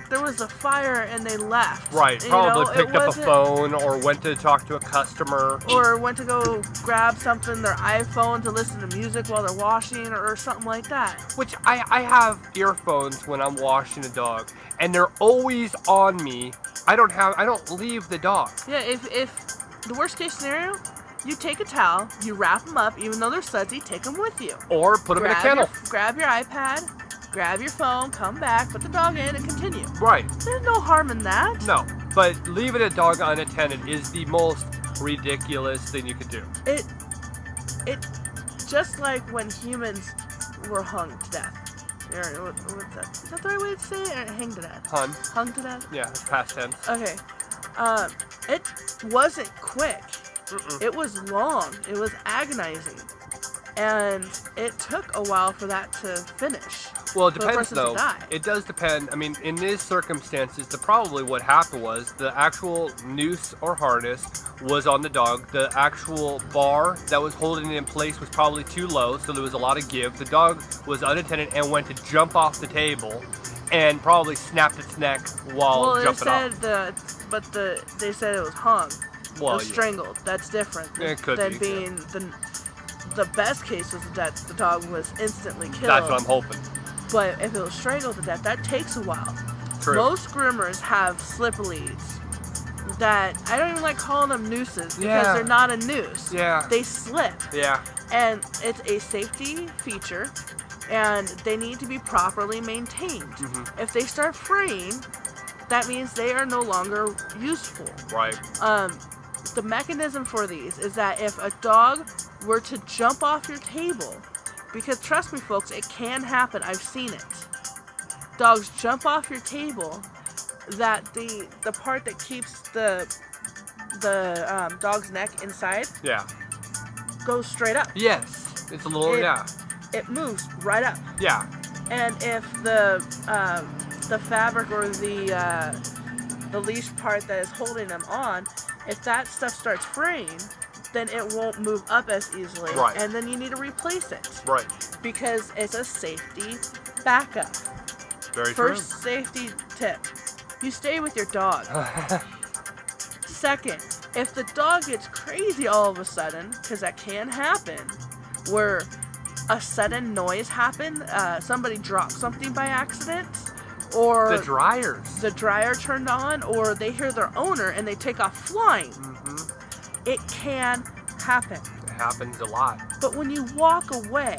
there was a fire and they left. Right. Probably picked up a phone or went to talk to a customer. Or went to go grab something, their iPhone, to listen to music while they're washing or something like that. Which I have earphones when I'm washing a dog, and they're always on me. I don't leave the dog. Yeah, if the worst case scenario, you take a towel, you wrap them up, even though they're sudsy, take them with you. Or put them in a kennel. Grab your iPad, grab your phone, come back, put the dog in, and continue. Right. There's no harm in that. No, but leaving a dog unattended is the most ridiculous thing you could do. It just like when humans were hung to death. What's that? Is that the right way to say it? Or hang to death? Hung to death? Yeah, past tense. Okay. It wasn't quick. It was long. It was agonizing. And it took a while for that to finish. Well, it depends, though. It does depend. I mean, in these circumstances, probably what happened was the actual noose or harness was on the dog. The actual bar that was holding it in place was probably too low, so there was a lot of give. The dog was unattended and went to jump off the table and probably snapped its neck while jumping off. They said it was hung. Well, it was strangled. That's different than being the best case was that the dog was instantly killed. That's what I'm hoping. But if it was strangled to death, that takes a while. True. Most groomers have slip leads that, I don't even like calling them nooses because they're not a noose. Yeah. They slip. Yeah. And it's a safety feature, and they need to be properly maintained. If they start fraying, that means they are no longer useful. Right. The mechanism for these is that if a dog were to jump off your table, because trust me folks, it can happen, I've seen it. Dogs jump off your table, that the part that keeps the dog's neck inside goes straight up. Yes. It's a little, It moves right up. Yeah. And if the fabric or the leash part that is holding them on, if that stuff starts fraying, then it won't move up as easily. Right. And then you need to replace it. Right. Because it's a safety backup. Very true. First safety tip, you stay with your dog. Second, if the dog gets crazy all of a sudden, because that can happen, where a sudden noise happened, somebody dropped something by accident, or the dryer turned on, or they hear their owner and they take off flying. It can happen. It happens a lot. But when you walk away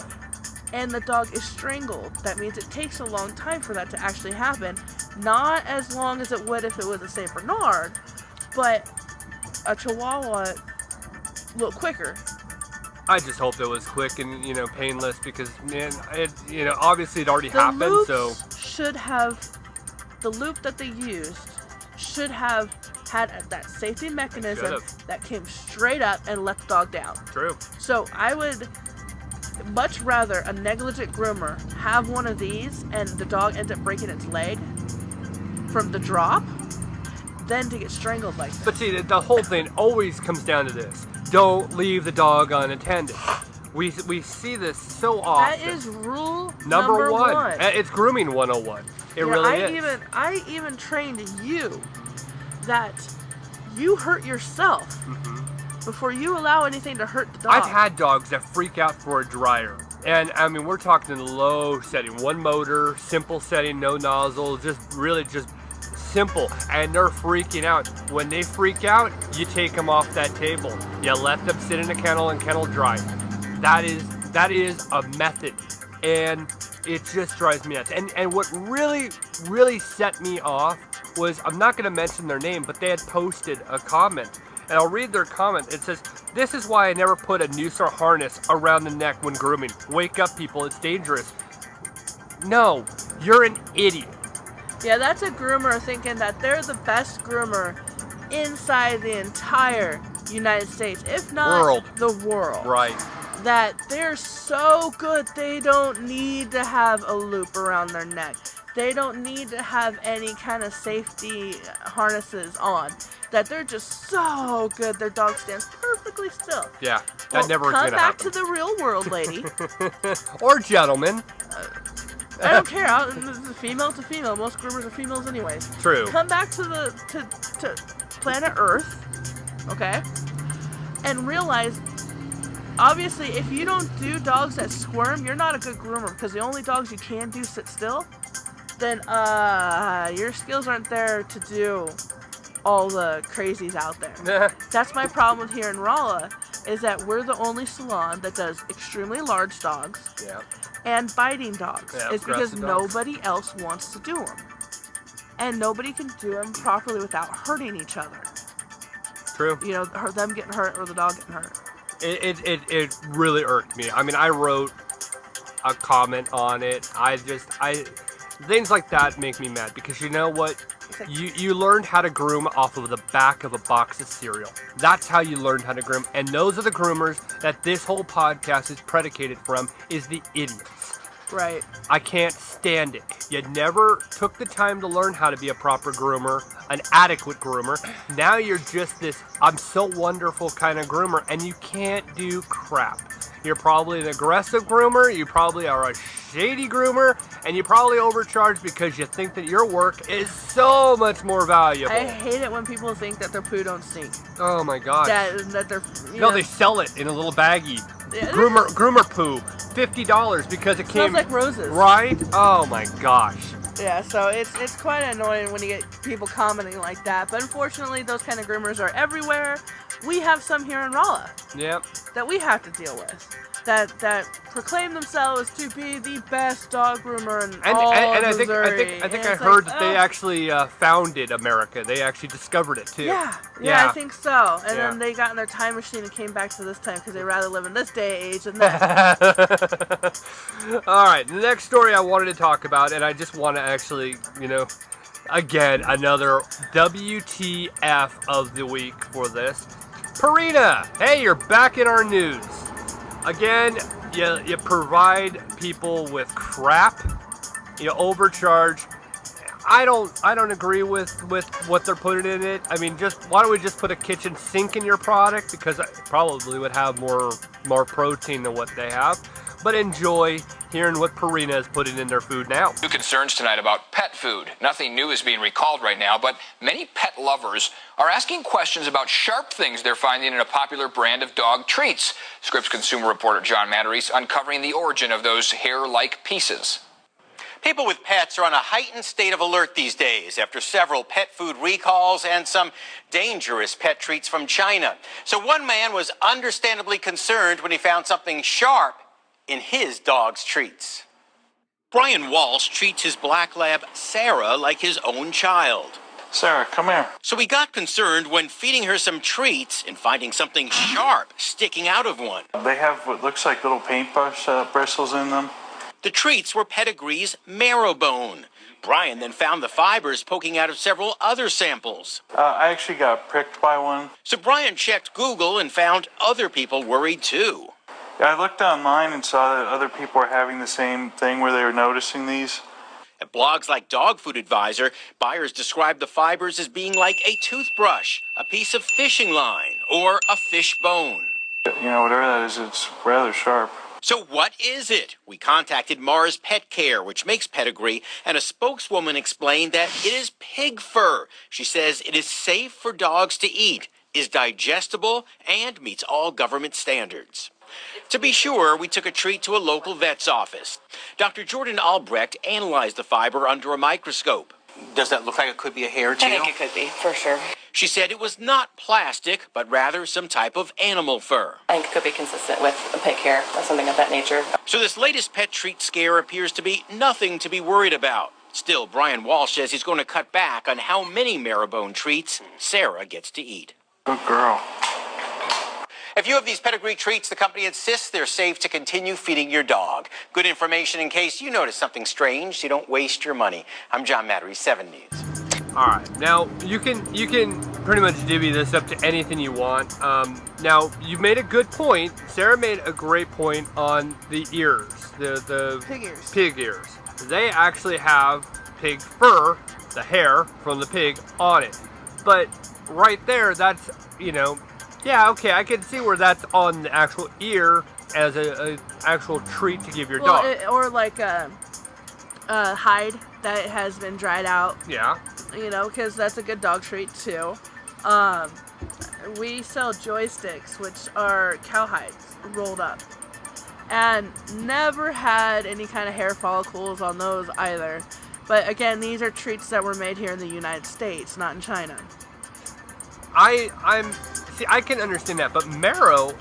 and the dog is strangled, that means it takes a long time for that to actually happen. Not as long as it would if it was a Saint Bernard, but a Chihuahua a little quicker. I just hope it was quick and, painless because, man, obviously it already happened, so. The loop that they used should have had that safety mechanism that came straight up and let the dog down. True. So I would much rather a negligent groomer have one of these and the dog ends up breaking its leg from the drop than to get strangled like that. But see, the whole thing always comes down to this. Don't leave the dog unattended. We see this so often. That is rule number one. It's grooming 101. It really is. I even trained you that you hurt yourself before you allow anything to hurt the dog. I've had dogs that freak out for a dryer. And I mean, we're talking in low setting, one motor, simple setting, no nozzle, just simple, and they're freaking out. When they freak out, you take them off that table. You let them sit in a kennel and kennel dry. That is a method, and it just drives me nuts. And what really set me off was, I'm not going to mention their name, but they had posted a comment, and I'll read their comment. It says, "This is why I never put a noose or harness around the neck when grooming. Wake up, people, it's dangerous." No, you're an idiot. Yeah, that's a groomer thinking that they're the best groomer inside the entire United States, if not the world. Right. That they're so good, they don't need to have a loop around their neck. They don't need to have any kind of safety harnesses on. That they're just so good, their dog stands perfectly still. Yeah, that never is going to happen. Come back to the real world, lady. Or gentlemen. I don't care. Female to female. Most groomers are females anyways. True. Come back to to planet Earth, okay? And realize, obviously, if you don't do dogs that squirm, you're not a good groomer, because the only dogs you can do sit still, then your skills aren't there to do all the crazies out there. That's my problem with here in Rolla, is that we're the only salon that does extremely large dogs. Yeah. And biting dogs. Yeah, it's because dogs. Nobody else wants to do them. And nobody can do them properly without hurting each other. True. You know, them getting hurt or the dog getting hurt. It really irked me. I mean, I wrote a comment on it. Things like that make me mad, because you know what? You learned how to groom off of the back of a box of cereal. That's how you learned how to groom. And those are the groomers that this whole podcast is predicated from, is the idiots. Right. I can't stand it. You never took the time to learn how to be a proper groomer, an adequate groomer. Now you're just this "I'm so wonderful" kind of groomer, and you can't do crap. You're probably an aggressive groomer, you probably are a shady groomer, and you probably overcharge because you think that your work is so much more valuable. I hate it when people think that their poo don't stink. Oh my gosh. That they're... No, they sell it in a little baggie. Yeah, groomer poo, $50 because it came... Smells like roses. Right? Oh my gosh. Yeah, so it's quite annoying when you get people commenting like that. But unfortunately, those kind of groomers are everywhere. We have some here in Rolla. Yep. That we have to deal with. That proclaim themselves to be the best dog groomer in all of Missouri. I think I heard that they actually founded America. They actually discovered it too. Yeah, I think so. And then they got in their time machine and came back to this time because they rather live in this day and age than that. All right, the next story I wanted to talk about, and I just want to actually, again, another WTF of the week for this. Purina, hey, you're back in our news. Again, you provide people with crap. You overcharge. I don't agree with what they're putting in it. I mean, why don't we just put a kitchen sink in your product, because it probably would have more protein than what they have. But enjoy hearing what Purina is putting in their food now. New concerns tonight about pet food. Nothing new is being recalled right now, but many pet lovers are asking questions about sharp things they're finding in a popular brand of dog treats. Scripps consumer reporter John Matarese uncovering the origin of those hair-like pieces. People with pets are on a heightened state of alert these days after several pet food recalls and some dangerous pet treats from China. So one man was understandably concerned when he found something sharp in his dog's treats. Brian Walsh treats his black lab, Sarah, like his own child. Sarah, come here. So he got concerned when feeding her some treats and finding something sharp sticking out of one. They have what looks like little paintbrush bristles in them. The treats were Pedigree's marrow bone. Brian then found the fibers poking out of several other samples. I actually got pricked by one. So Brian checked Google and found other people worried too. I looked online and saw that other people were having the same thing where they were noticing these. At blogs like Dog Food Advisor, buyers describe the fibers as being like a toothbrush, a piece of fishing line, or a fish bone. You know, whatever that is, it's rather sharp. So what is it? We contacted Mars Pet Care, which makes Pedigree, and a spokeswoman explained that it is pig fur. She says it is safe for dogs to eat, is digestible, and meets all government standards. To be sure, we took a treat to a local vet's office. Dr. Jordan Albrecht analyzed the fiber under a microscope. Does that look like it could be a hair to you? I think it could be, for sure. She said it was not plastic, but rather some type of animal fur. I think it could be consistent with a pig hair or something of that nature. So this latest pet treat scare appears to be nothing to be worried about. Still, Brian Walsh says he's going to cut back on how many marrowbone treats Sarah gets to eat. Good girl. If you have these Pedigree treats, the company insists they're safe to continue feeding your dog. Good information in case you notice something strange, so you don't waste your money. I'm John Mattery, 7 News. All right, now you can pretty much divvy this up to anything you want. Now you made a good point. Sarah made a great point on the ears, the Pig ears. Pig ears. They actually have pig fur, the hair from the pig, on it. But right there, that's, you know, yeah, okay, I can see where that's on the actual ear as a actual treat to give your dog. Or like a hide that has been dried out. Yeah. You know, because that's a good dog treat too. We sell joysticks, which are cowhides rolled up, and never had any kind of hair follicles on those either. But again, these are treats that were made here in the United States, not in China. See, I can understand that, but marrow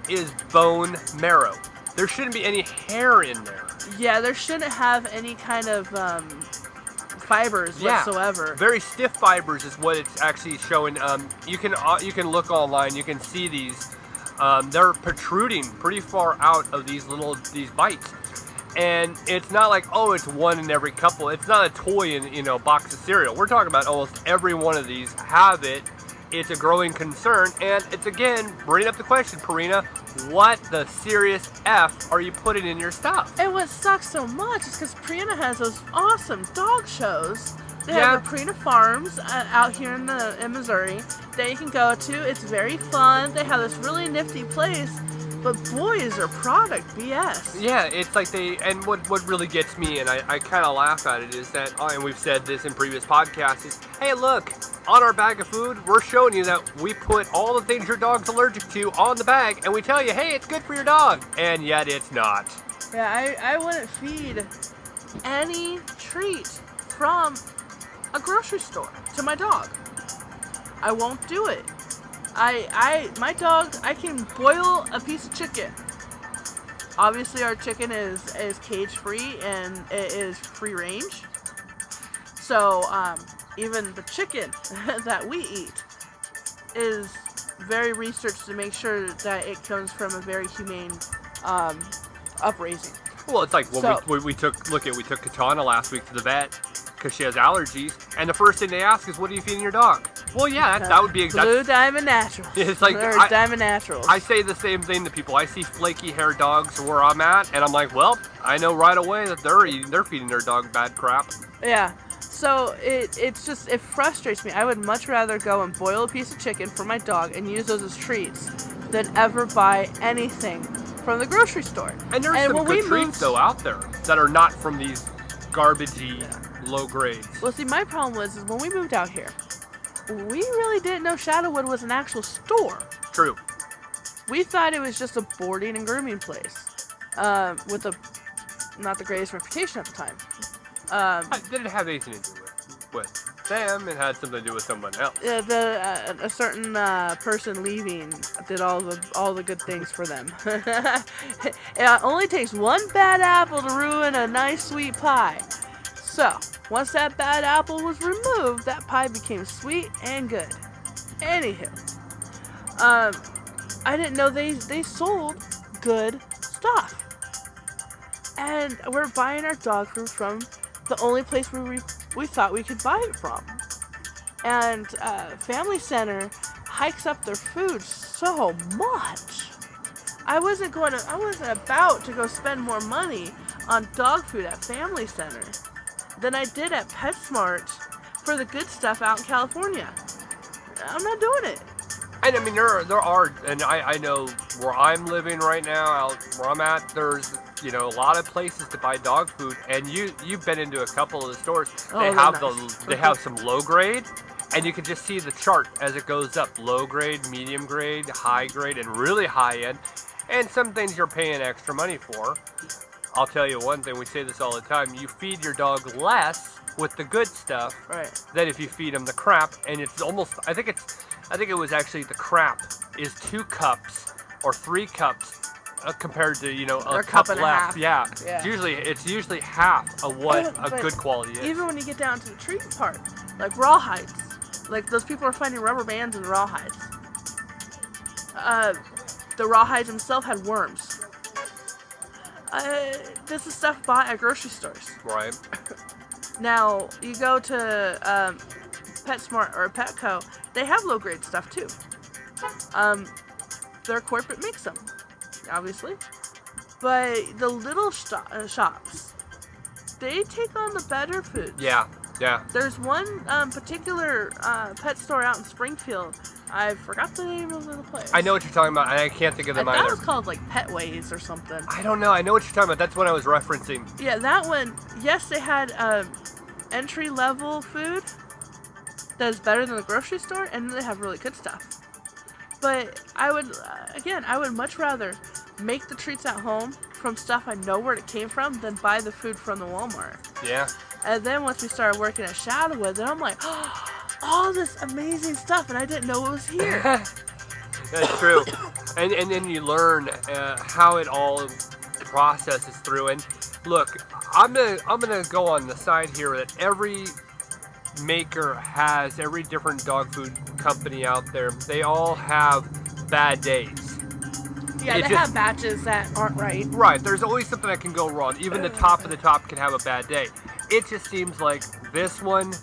is bone marrow. There shouldn't be any hair in there. Yeah, there shouldn't have any kind of fibers whatsoever. Very stiff fibers is what it's actually showing. You can look online. You can see these. They're protruding pretty far out of these bites, and it's not like, oh, it's one in every couple. It's not a toy in a box of cereal. We're talking about almost every one of these have it. It's a growing concern, and it's again bringing up the question, Purina, what the serious F are you putting in your stuff? And what sucks so much is because Purina has those awesome dog shows. They have the Purina Farms out here in Missouri that you can go to. It's very fun. They have this really nifty place, but boy, is their product BS. Yeah, it's like and what really gets me, and I kind of laugh at it, is that, and we've said this in previous podcasts, is, hey, look, on our bag of food, we're showing you that we put all the things your dog's allergic to on the bag, and we tell you, hey, it's good for your dog, and yet it's not. Yeah, I wouldn't feed any treat from a grocery store to my dog. I won't do it. My dog, I can boil a piece of chicken. Obviously, our chicken is cage-free and it is free range. So, even the chicken that we eat is very researched to make sure that it comes from a very humane upraising. Well, it's like when we took Katana last week to the vet because she has allergies, and the first thing they ask is, what are you feeding your dog? Well, yeah, that would be exactly Blue Diamond Naturals. It's like Diamond Naturals. I say the same thing to people. I see flaky hair dogs where I'm at, and I'm like, well, I know right away that they're feeding their dog bad crap. Yeah. So it frustrates me. I would much rather go and boil a piece of chicken for my dog and use those as treats than ever buy anything from the grocery store. And there's some good treats though out there that are not from these garbagey low grades. Well, see, my problem was when we moved out here, we really didn't know Shadowwood was an actual store. True. We thought it was just a boarding and grooming place, with not the greatest reputation at the time. It didn't have anything to do with them. It had something to do with someone else. A certain person leaving did all the good things for them. It only takes one bad apple to ruin a nice sweet pie. So, once that bad apple was removed, that pie became sweet and good. Anywho, I didn't know they sold good stuff. And we're buying our dog food from the only place where we thought we could buy it from. And Family Center hikes up their food so much. I wasn't about to go spend more money on dog food at Family Center than I did at PetSmart for the good stuff out in California. I'm not doing it. And I mean, there are, and I know where I'm living right now, out where I'm at, there's, you know, a lot of places to buy dog food, and you've been into a couple of the stores. They have some low grade, and you can just see the chart as it goes up: low grade, medium grade, high grade, and really high end. And some things you're paying extra money for. I'll tell you one thing, we say this all the time: you feed your dog less with the good stuff than if you feed them the crap. And it's almost, I think it was actually the crap is 2 cups or 3 cups compared to, you know, a cup and left. a half. Yeah. It's usually half of what a good quality is. Even when you get down to the treat part, like rawhides, like those people are finding rubber bands in rawhides. The rawhides themselves had worms. This is stuff bought at grocery stores. Right. Now, you go to PetSmart or Petco, they have low-grade stuff too. Their corporate makes them, obviously. But the little shops, they take on the better foods. Yeah. There's one particular pet store out in Springfield. I forgot the name of the place. I know what you're talking about, and I can't think of them either. That was called like Petways or something. I don't know. I know what you're talking about. That's what I was referencing. Yeah, that one. Yes, they had entry-level food that is better than the grocery store, and they have really good stuff. But I would, I would much rather make the treats at home from stuff I know where it came from than buy the food from the Walmart. Yeah. And then once we started working at Shadowwood, then I'm like, oh, all this amazing stuff, and I didn't know it was here. That's true. And then you learn how it all processes through. And look, I'm gonna go on the side here that every maker has, every different dog food company out there, they all have bad days. Yeah, they have batches that aren't right. Right, there's always something that can go wrong. Even the top of the top can have a bad day. It just seems like this one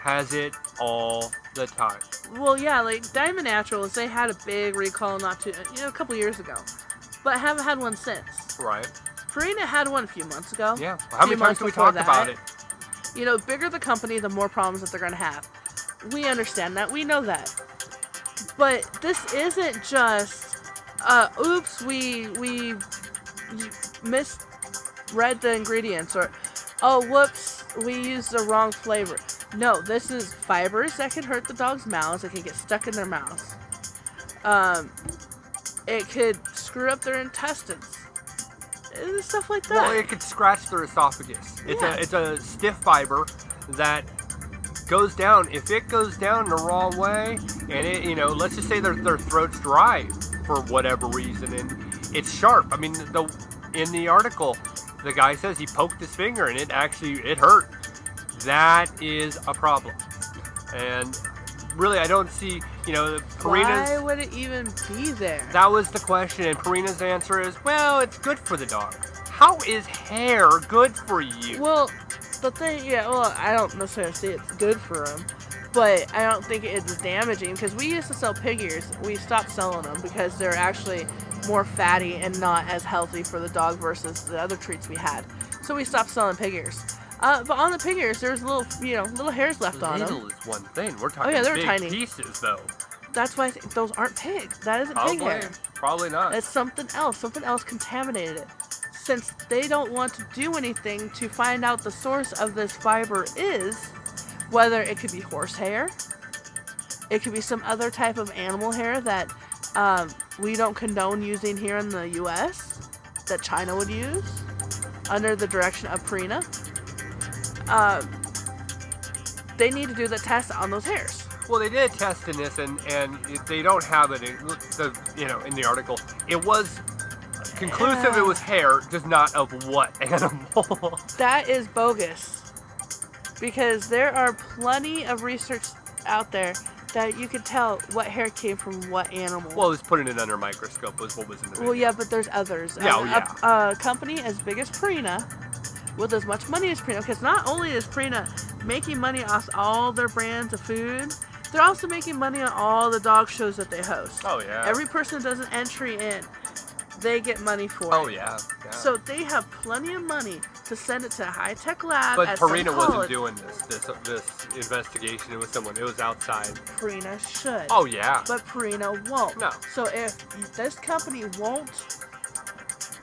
has it all the time. Well, yeah, like Diamond Naturals, they had a big recall a couple years ago, but haven't had one since. Right. Purina had one a few months ago. Yeah. How many times do we talk about it? You know, bigger the company, the more problems that they're going to have. We understand that. We know that. But this isn't just, oops, we misread the ingredients, or, oh, whoops, we used the wrong flavor. No, this is fibers that can hurt the dog's mouths. It can get stuck in their mouths. It could screw up their intestines. And stuff like that. Well, it could scratch their esophagus. It's a stiff fiber that goes down. If it goes down the wrong way, and it, you know, let's just say their throat's dry for whatever reason, and it's sharp. I mean, in the article, the guy says he poked his finger and it hurt. That is a problem. And really, I don't see, you know, Purina's... Why would it even be there? That was the question, and Purina's answer is, well, it's good for the dog. How is hair good for you? Well, the thing, I don't necessarily say it's good for them, but I don't think it's damaging, because we used to sell pig ears. We stopped selling them because they're actually more fatty and not as healthy for the dog versus the other treats we had. So we stopped selling pig ears. But on the pig ears, there's little hairs left on them. Little is one thing. We're talking they're big tiny pieces, though. That's why those aren't pig. That isn't pig hair. Probably not. It's something else. Something else contaminated it. Since they don't want to do anything to find out the source of this fiber is, whether it could be horse hair, it could be some other type of animal hair that we don't condone using here in the U.S., that China would use, under the direction of Purina. They need to do the test on those hairs. Well, they did a test in this, and they don't have it in the article. It was conclusive. It was hair, just not of what animal. That is bogus, because there are plenty of research out there that you could tell what hair came from what animal. Well, it was putting it under a microscope was what was in the video. Well, yeah, but there's others. A company as big as Purina, with as much money as Purina, because not only is Purina making money off all their brands of food, they're also making money on all the dog shows that they host. Oh, yeah. Every person that does an entry in, they get money for it. Oh, yeah. So they have plenty of money to send it to a high-tech lab But at some Purina wasn't college. doing this investigation. It was someone. It was outside. Purina should. Oh yeah. But Purina won't. No. So if this company won't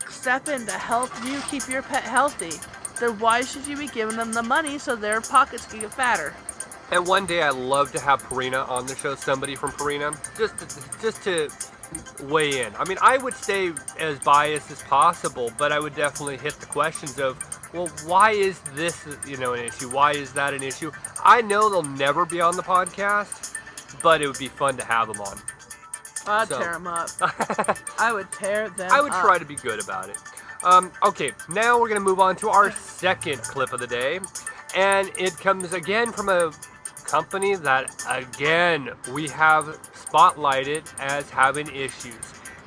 step in to help you keep your pet healthy, then why should you be giving them the money so their pockets can get fatter? And one day I'd love to have Purina on the show, somebody from Purina, just to weigh in. I mean, I would stay as biased as possible, but I would definitely hit the questions of, well, why is this, an issue? Why is that an issue? I know they'll never be on the podcast, but it would be fun to have them on. I'd tear them up. I would tear them up. I would try to be good about it. Okay, now we're going to move on to our second clip of the day. And it comes again from a company that, again, we have spotlighted as having issues.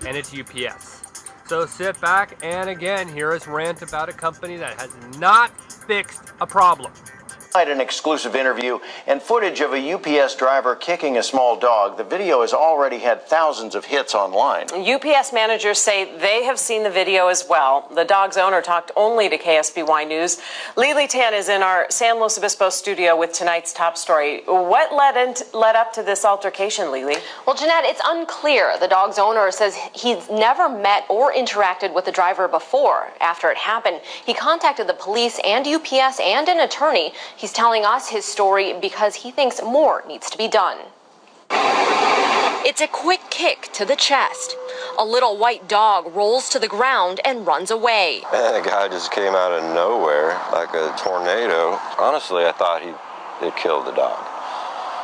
And it's UPS. So sit back and again, hear us rant about a company that has not fixed a problem. An exclusive interview and footage of a UPS driver kicking a small dog. The video has already had thousands of hits online. UPS managers say they have seen the video as well. The dog's owner talked only to KSBY News. Lily Tan is in our San Luis Obispo studio with tonight's top story. What led up to this altercation, Lily? Well, Jeanette, it's unclear. The dog's owner says he's never met or interacted with the driver before. After it happened, he contacted the police and UPS and an attorney. He's telling us his story because he thinks more needs to be done. It's a quick kick to the chest. A little white dog rolls to the ground and runs away. Man, the guy just came out of nowhere like a tornado. Honestly, I thought he'd killed the dog.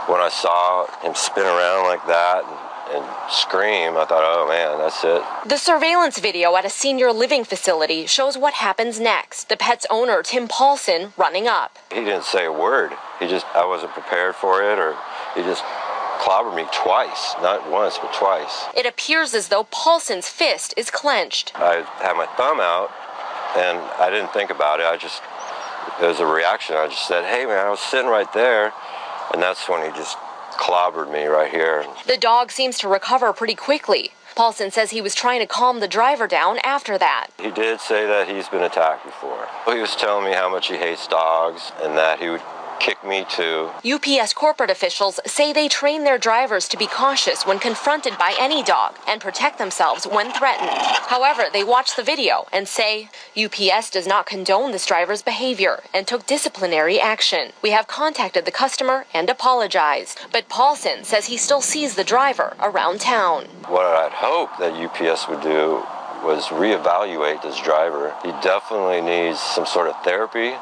When I saw him spin around like that and scream, I thought, oh man, that's it. The surveillance video at a senior living facility shows what happens next. The pet's owner, Tim Paulson, running up. He didn't say a word. I wasn't prepared for it, or he just clobbered me twice. Not once, but twice. It appears as though Paulson's fist is clenched. I had my thumb out, and I didn't think about it. It was a reaction. I just said, hey man, I was sitting right there, and that's when he just clobbered me right here. The dog seems to recover pretty quickly. Paulson says he was trying to calm the driver down after that. He did say that he's been attacked before. He was telling me how much he hates dogs and that he would kick me too. UPS corporate officials say they train their drivers to be cautious when confronted by any dog and protect themselves when threatened. However, they watch the video and say UPS does not condone this driver's behavior and took disciplinary action. We have contacted the customer and apologized, but Paulson says he still sees the driver around town. What I'd hope that UPS would do was reevaluate this driver. He definitely needs some sort of therapy.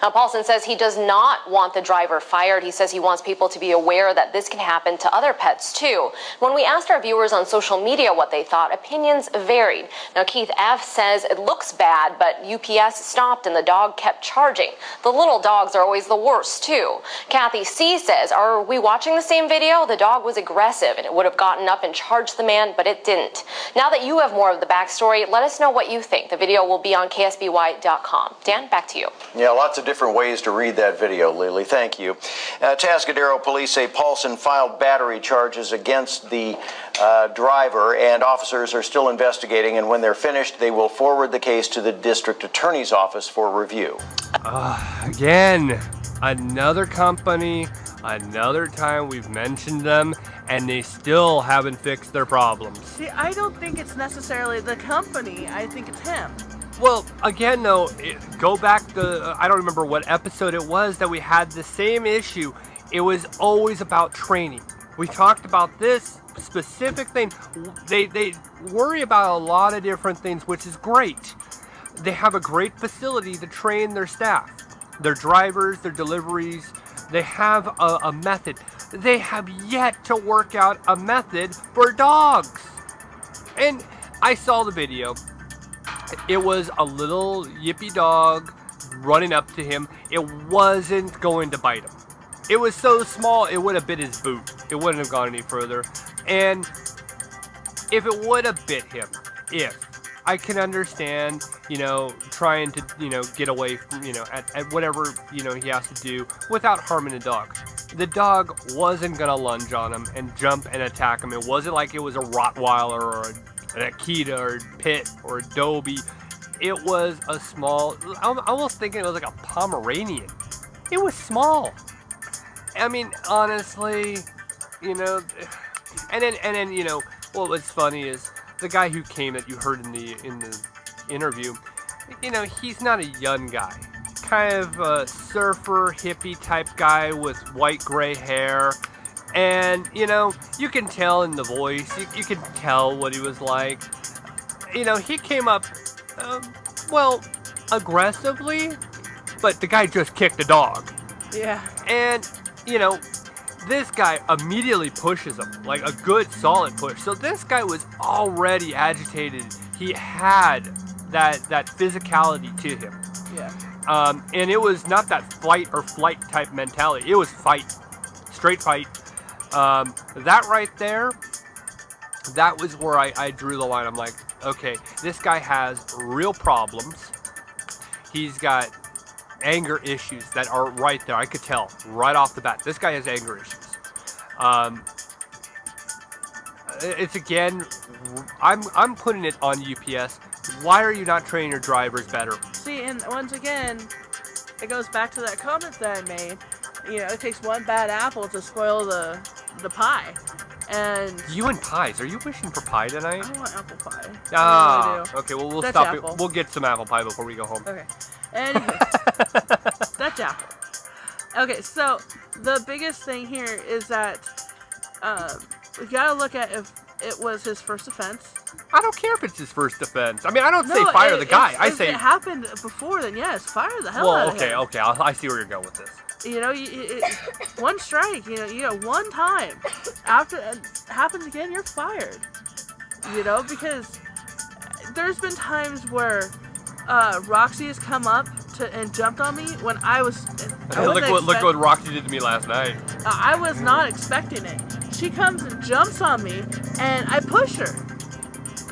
Now, Paulson says he does not want the driver fired. He says he wants people to be aware that this can happen to other pets, too. When we asked our viewers on social media what they thought, opinions varied. Now, Keith F. says it looks bad, but UPS stopped and the dog kept charging. The little dogs are always the worst, too. Kathy C. says, are we watching the same video? The dog was aggressive and it would have gotten up and charged the man, but it didn't. Now that you have more of the backstory, let us know what you think. The video will be on KSBY.com. Dan, back to you. Yeah, lots of different ways to read that video, Lily. Thank you. Tascadero police say Paulson filed battery charges against the driver, and officers are still investigating, and when they're finished, they will forward the case to the district attorney's office for review. Again, another company, another time we've mentioned them, and they still haven't fixed their problems. See, I don't think it's necessarily the company. I think it's him. Well, again, though, go back to, I don't remember what episode it was that we had the same issue. It was always about training. We talked about this specific thing. They worry about a lot of different things, which is great. They have a great facility to train their staff, their drivers, their deliveries. They have a method. They have yet to work out a method for dogs. And I saw the video. It was a little yippy dog running up to him. It wasn't going to bite him. It was so small, it would have bit his boot. It wouldn't have gone any further. And if it would have bit him, I can understand, trying to, get away from, at whatever, he has to do without harming the dog. The dog wasn't going to lunge on him and jump and attack him. It wasn't like it was a Rottweiler or an Akita or Pit or Adobe. it was a small, I'm almost thinking it was like a Pomeranian. It was small. I mean, honestly, you know, and then, you know, what was funny is the guy who came that you heard in the interview, you know, he's not a young guy. Kind of a surfer, hippie type guy with white gray hair. And, you know, you can tell in the voice, you can tell what he was like. You know, he came up, well, aggressively, but the guy just kicked the dog. Yeah. And, you know, this guy immediately pushes him, like a good solid push. So this guy was already agitated. He had that physicality to him. Yeah. And it was not that flight or flight type mentality. It was fight, straight fight. That right there, that was where I drew the line. I'm like, okay, this guy has real problems. He's got anger issues that are right there. I could tell right off the bat. This guy has anger issues. It's again, I'm putting it on UPS. Why are you not training your drivers better? See, and once again, it goes back to that comment that I made. You know, it takes one bad apple to spoil the pie. And you and pies. Are you wishing for pie tonight? I want apple pie. Ah, I really do. okay. Well, we'll Dutch stop apple. it. We'll get some apple pie before we go home. Okay. Anyway, Dutch apple. Okay, so the biggest thing here is that we gotta look at if it was his first offense. I don't care if it's his first offense. I mean, I don't say fire the guy. I say if it happened before, then yes, fire the hell out of him. Well, okay. I see where you're going with this. You know, one strike. You know, you got one time. After it happens again, you're fired. You know, because there's been times where Roxy has come up and jumped on me when I was. Look what Roxy did to me last night. I was not expecting it. She comes and jumps on me, and I push her.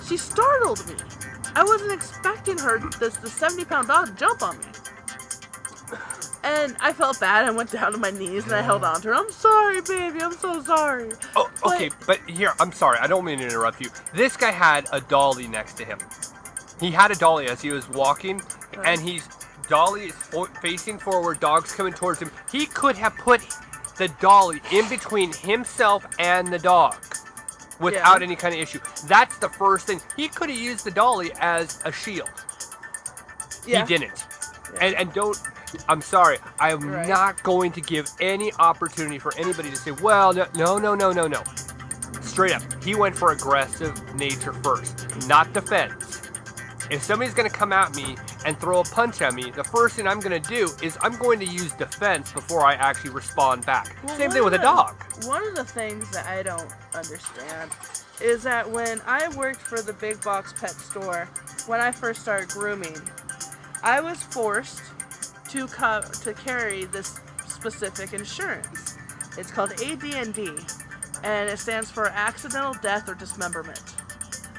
She startled me. I wasn't expecting her, the 70-pound dog, to jump on me. And I felt bad. I went down to my knees and I held on to her. I'm sorry, baby. I'm so sorry. Oh, okay. But here, I'm sorry. I don't mean to interrupt you. This guy had a dolly next to him. He had a dolly as he was walking, and dolly is facing forward. Dog's coming towards him. He could have put the dolly in between himself and the dog without any kind of issue. That's the first thing. He could have used the dolly as a shield. He didn't. And don't. I'm sorry. I am not going to give any opportunity for anybody to say, well, no. Straight up. He went for aggressive nature first, not defense. If somebody's going to come at me and throw a punch at me, the first thing I'm going to do is I'm going to use defense before I actually respond back. Well, same thing with a dog. One of the things that I don't understand is that when I worked for the big box pet store, when I first started grooming, I was forced to carry this specific insurance. It's called AD&D, and it stands for accidental death or dismemberment.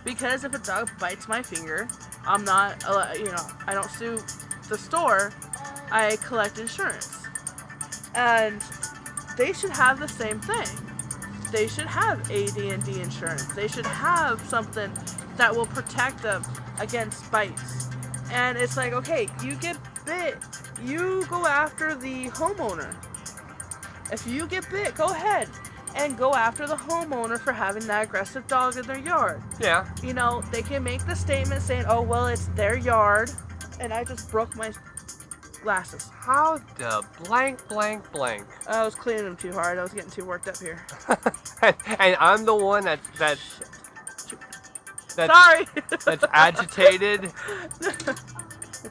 Because if a dog bites my finger, I'm not, I don't sue the store, I collect insurance. And they should have the same thing. They should have AD&D insurance. They should have something that will protect them against bites. And it's like, okay, you get bit, you go after the homeowner. If you get bit, go ahead and go after the homeowner for having that aggressive dog in their yard. Yeah. You know, they can make the statement saying, oh, well, it's their yard, and I just broke my glasses. How the blank? I was cleaning them too hard. I was getting too worked up here. and I'm the one that's sorry. That's agitated.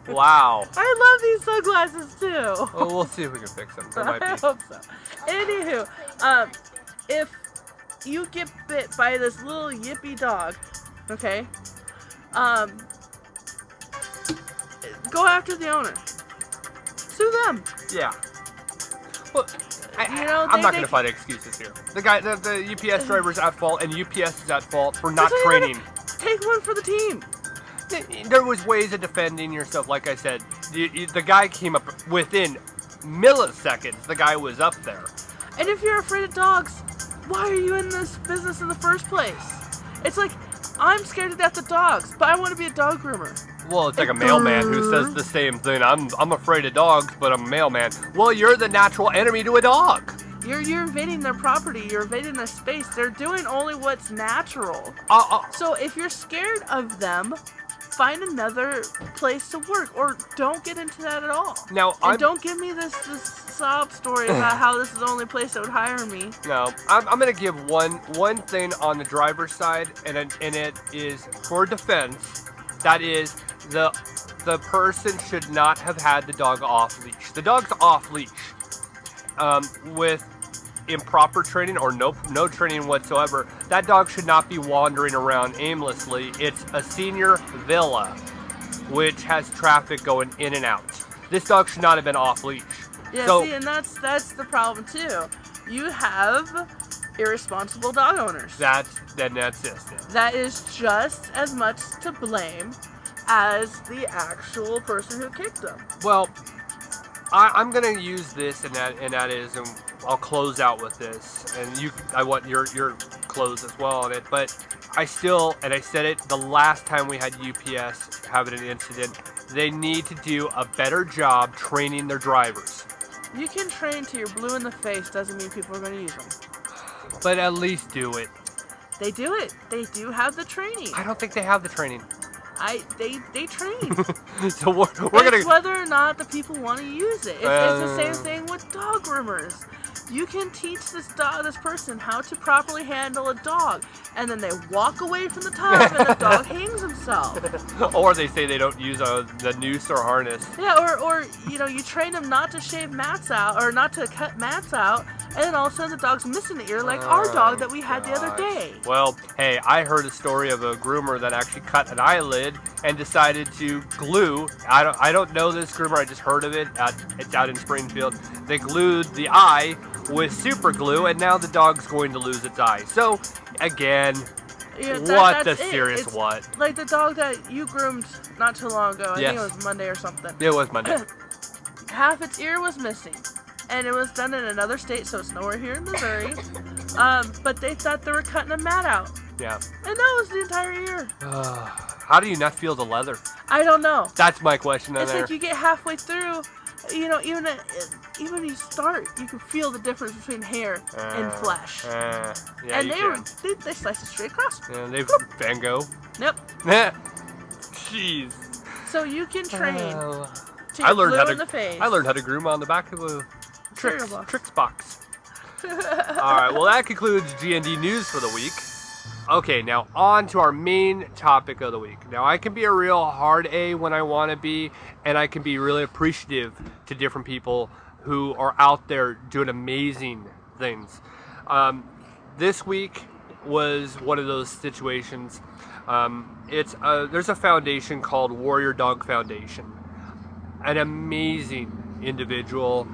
Wow. I love these sunglasses too. Well, we'll see if we can fix them. I hope so. Anywho, if you get bit by this little yippy dog, okay, go after the owner. Sue them. Yeah. Well, I'm not going to find excuses here. The guy, the UPS driver's at fault, and UPS is at fault for not training. Take one for the team. There was ways of defending yourself. Like I said, the guy came up within milliseconds. The guy was up there. And if you're afraid of dogs, why are you in this business in the first place? It's like, I'm scared to death of dogs, but I want to be a dog groomer. Well, it's like a mailman who says the same thing. I'm afraid of dogs, but I'm a mailman. Well, you're the natural enemy to a dog. You're invading their property. You're invading their space. They're doing only what's natural. So if you're scared of them, find another place to work, or don't get into that at all. Now, don't give me this sob story about how this is the only place that would hire me. No, I'm gonna give one thing on the driver's side, and it is for defense. That is the person should not have had the dog off leash. The dog's off leash with improper training or no training whatsoever. That dog should not be wandering around aimlessly. It's a senior villa which has traffic going in and out. This dog should not have been off leash. Yeah, so, see, and that's the problem too. You have irresponsible dog owners. That's it. That is just as much to blame as the actual person who kicked them. Well, I'm gonna use this, and that is, and I'll close out with this, and I want your close as well on it. But I still, and I said it the last time we had UPS having an incident, they need to do a better job training their drivers. You can train till you're blue in the face, doesn't mean people are going to use them. But at least do it. They do it. They do have the training. I don't think they have the training. They train. So we're it's whether or not the people want to use it. It's the same thing with dog groomers. You can teach this person how to properly handle a dog, and then they walk away from the top, and the dog hangs himself. Or they say they don't use the noose or harness. Yeah, or you train them not to shave mats out, or not to cut mats out, and then all of a sudden the dog's missing an ear, like our dog that we had the other day. Well, hey, I heard a story of a groomer that actually cut an eyelid and decided to glue. I don't know this groomer. I just heard of it. It's out in Springfield. They glued the eye with super glue, and now the dog's going to lose its eye. So, again, that's serious what? Like the dog that you groomed not too long ago. I think it was Monday or something. It was Monday. Half its ear was missing, and it was done in another state, so it's nowhere here in Missouri. But they thought they were cutting a mat out. Yeah. And that was the entire ear. How do you not feel the leather? I don't know. That's my question. It's like you get halfway through, even when you start, you can feel the difference between hair and flesh. Yeah, and they sliced it straight across. Yeah, they Van Gogh. Yep. Jeez. So you can train. I learned I learned how to groom on the back of a tricks box. All right. Well, that concludes G&D news for the week. Okay, now on to our main topic of the week. Now, I can be a real hard A when I want to be, and I can be really appreciative to different people who are out there doing amazing things. This week was one of those situations. There's a foundation called Warrior Dog Foundation. An amazing individual,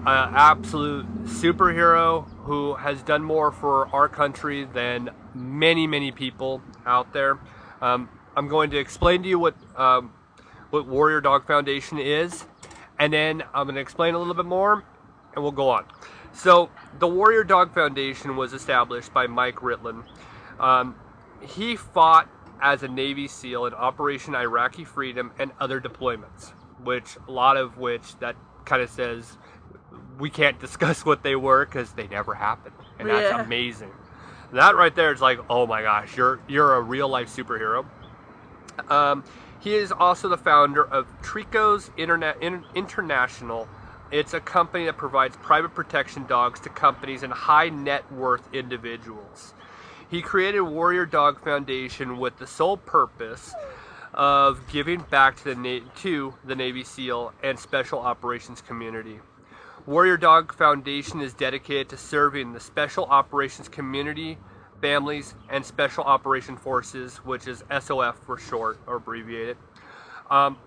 absolute superhero who has done more for our country than many people out there. I'm going to explain to you what Warrior Dog Foundation is, and then I'm going to explain a little bit more, and we'll go on. So, the Warrior Dog Foundation was established by Mike Ritlin. He fought as a Navy SEAL in Operation Iraqi Freedom and other deployments, that kind of says we can't discuss what they were because they never happened, and that's amazing. That right there is like, oh my gosh, you're a real life superhero. He is also the founder of Trico's International. It's a company that provides private protection dogs to companies and high net worth individuals. He created Warrior Dog Foundation with the sole purpose of giving back to the Navy SEAL and Special Operations community. Warrior Dog Foundation is dedicated to serving the Special Operations community, families, and Special Operation Forces, which is SOF for short or abbreviated.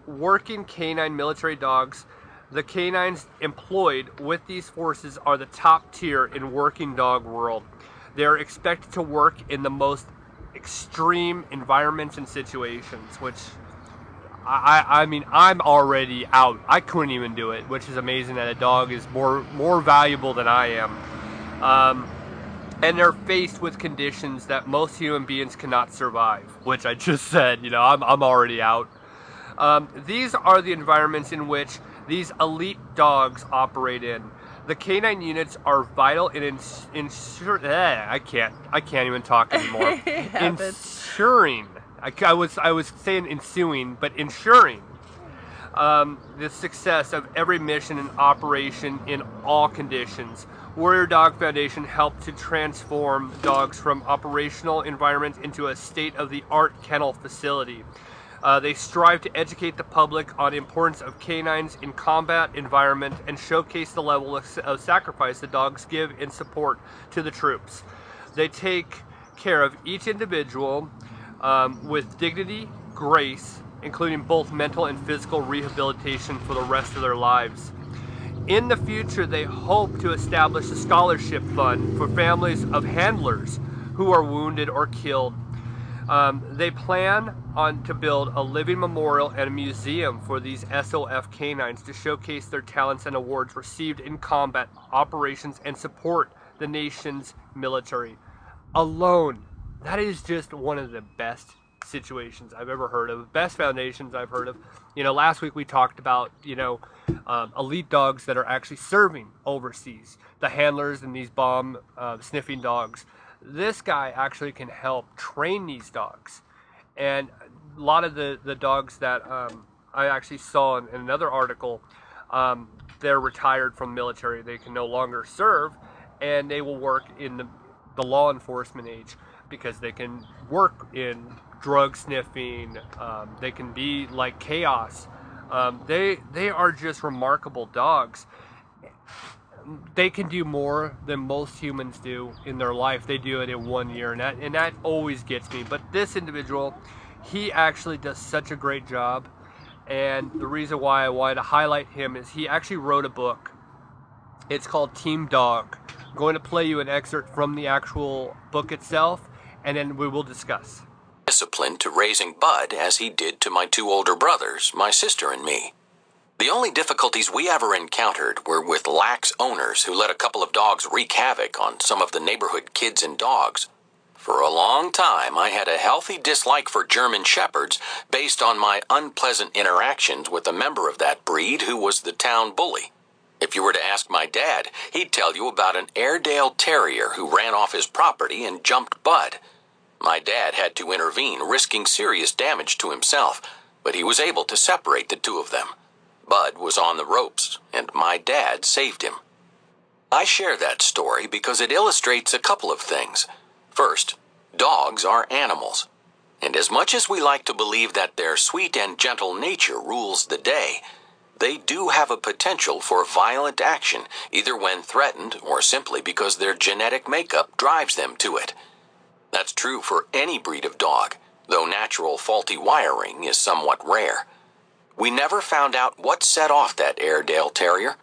Working canine military dogs. The canines employed with these forces are the top tier in working dog world. They are expected to work in the most extreme environments and situations, which I mean, I'm already out. I couldn't even do it, which is amazing that a dog is more valuable than I am. And they're faced with conditions that most human beings cannot survive, which I just said, I'm already out. These are the environments in which these elite dogs operate in. The canine units are vital in I can't even talk anymore. Ensuring, I was saying ensuing, but ensuring the success of every mission and operation in all conditions. Warrior Dog Foundation helped to transform dogs from operational environments into a state-of-the-art kennel facility. They strive to educate the public on the importance of canines in combat environment and showcase the level of sacrifice the dogs give in support to the troops. They take care of each individual with dignity, grace, including both mental and physical rehabilitation for the rest of their lives. In the future, they hope to establish a scholarship fund for families of handlers who are wounded or killed. They plan to build a living memorial and a museum for these SOF canines to showcase their talents and awards received in combat operations and support the nation's military. Alone, that is just one of the best situations I've ever heard of, best foundations I've heard of. You know, last week we talked about, elite dogs that are actually serving overseas, the handlers and these bomb sniffing dogs. This guy actually can help train these dogs. And a lot of the dogs that I actually saw in another article, they're retired from the military. They can no longer serve, and they will work in the law enforcement age because they can work in drug sniffing. They can be like chaos. They are just remarkable dogs. They can do more than most humans do in their life. They do it in 1 year, and that always gets me. But this individual, he actually does such a great job, and the reason why I wanted to highlight him is he actually wrote a book. It's called Team Dog. I'm going to play you an excerpt from the actual book itself, and then we will discuss. Disciplined to raising Bud as he did to my 2 older brothers, my sister and me. The only difficulties we ever encountered were with lax owners who let a couple of dogs wreak havoc on some of the neighborhood kids and dogs. For a long time, I had a healthy dislike for German Shepherds based on my unpleasant interactions with a member of that breed who was the town bully. If you were to ask my dad, he'd tell you about an Airedale Terrier who ran off his property and jumped Bud. My dad had to intervene, risking serious damage to himself, but he was able to separate the 2 of them. Bud was on the ropes, and my dad saved him. I share that story because it illustrates a couple of things. First, dogs are animals, and as much as we like to believe that their sweet and gentle nature rules the day, they do have a potential for violent action, either when threatened or simply because their genetic makeup drives them to it. That's true for any breed of dog, though natural faulty wiring is somewhat rare. We never found out what set off that Airedale Terrier.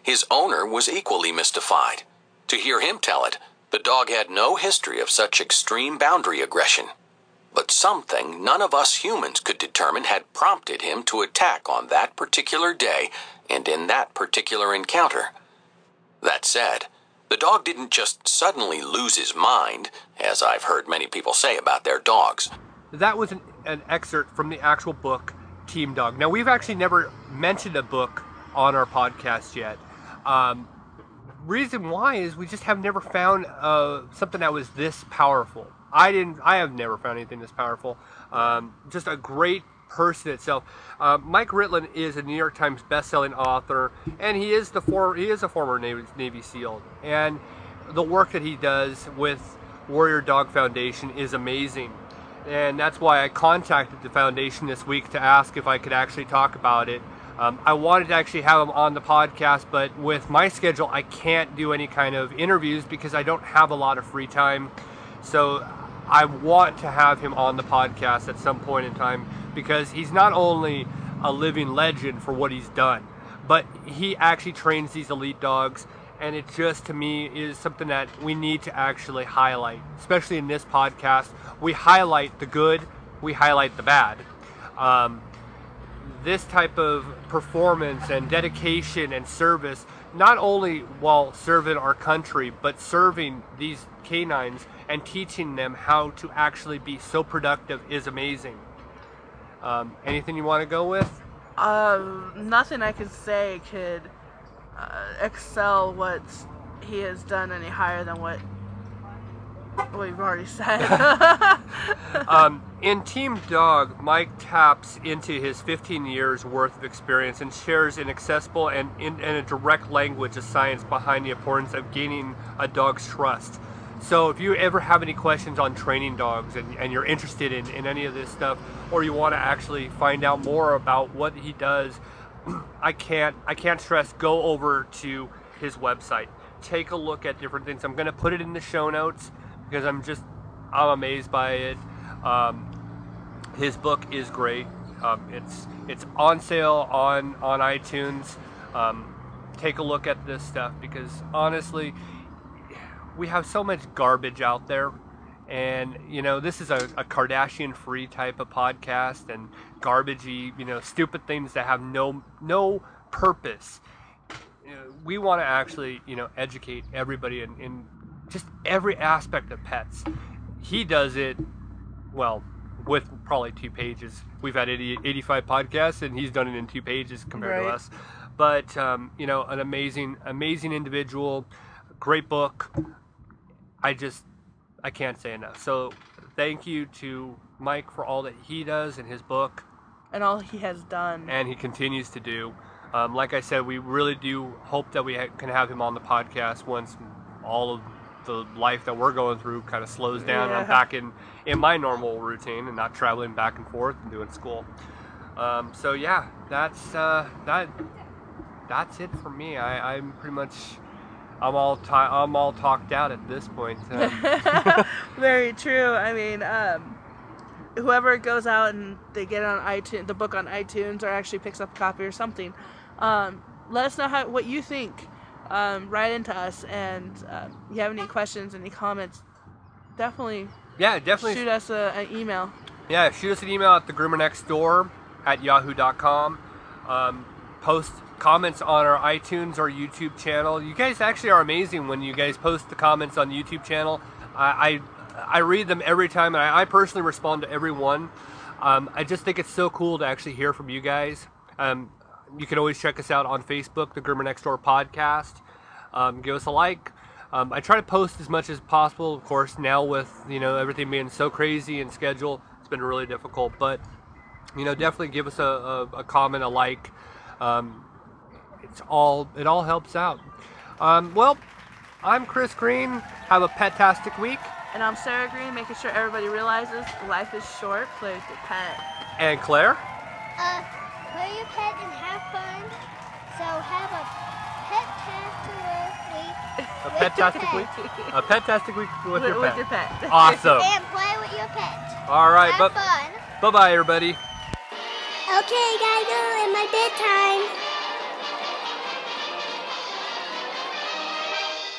His owner was equally mystified. To hear him tell it, the dog had no history of such extreme boundary aggression. But something none of us humans could determine had prompted him to attack on that particular day and in that particular encounter. That said, the dog didn't just suddenly lose his mind, as I've heard many people say about their dogs. That was an excerpt from the actual book, Team Dog. Now, we've actually never mentioned a book on our podcast yet. Reason why is we just have never found something that was this powerful. I have never found anything this powerful. Just a great person itself. Mike Ritland is a New York Times best-selling author, and he is a former Navy SEAL. And the work that he does with Warrior Dog Foundation is amazing. And that's why I contacted the foundation this week to ask if I could actually talk about it. I wanted to actually have him on the podcast, but with my schedule, I can't do any kind of interviews because I don't have a lot of free time. So I want to have him on the podcast at some point in time because he's not only a living legend for what he's done, but he actually trains these elite dogs. And it just, to me, is something that we need to actually highlight, especially in this podcast. We highlight the good, we highlight the bad. This type of performance and dedication and service, not only while serving our country, but serving these canines and teaching them how to actually be so productive is amazing. Anything you want to go with? Nothing I could say could excel what he has done any higher than what we've already said. In Team Dog, Mike taps into his 15 years worth of experience and shares in accessible and in a direct language of science behind the importance of gaining a dog's trust. So if you ever have any questions on training dogs and you're interested in any of this stuff, or you want to actually find out more about what he does, I can't stress, go over to his website. Take a look at different things. I'm going to put it in the show notes because I'm amazed by it. His book is great. It's on sale on iTunes. Take a look at this stuff because honestly, we have so much garbage out there, and this is a Kardashian-free type of podcast, and garbagey, stupid things that have no purpose. We want to actually, educate everybody in just every aspect of pets. He does it well with probably 2 pages. We've had 85 podcasts, and he's done it in 2 pages compared to us. But an amazing individual, great book. I can't say enough. So thank you to Mike for all that he does in his book. And all he has done. And he continues to do. Like I said, we really do hope that we can have him on the podcast once all of the life that we're going through kind of slows down. Yeah. I'm back in my normal routine and not traveling back and forth and doing school. So yeah, that's it for me. I'm pretty much... I'm all talked out at this point. Very true. I mean, whoever goes out and they get it on iTunes, the book on iTunes, or actually picks up a copy or something, let us know what you think. Write into us, and if you have any questions, any comments, definitely shoot us an email. Yeah, shoot us an email at thegroomernextdoor@yahoo.com. Post comments on our iTunes or YouTube channel. You guys actually are amazing when you guys post the comments on the YouTube channel. I read them every time, and I personally respond to every one. I just think it's so cool to actually hear from you guys. You can always check us out on Facebook, the Groomer Next Door podcast. Give us a like. I try to post as much as possible. Of course, now with everything being so crazy and schedule, it's been really difficult. But definitely give us a comment, a like. It all helps out. Well, I'm Chris Green. Have a pet-tastic week. And I'm Sarah Green, making sure everybody realizes life is short. Play with your pet. And Claire? Play your pet and have fun. So have a pet-tastic week. A pet-tastic week with your pet. With your pet. Awesome. And play with your pet. All right. Have fun. Bye-bye, everybody. Okay, gotta go in my bedtime.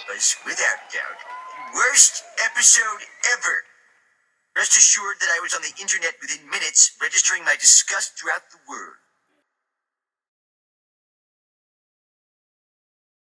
Was without doubt the worst episode ever. Rest assured that I was on the internet within minutes, registering my disgust throughout the world.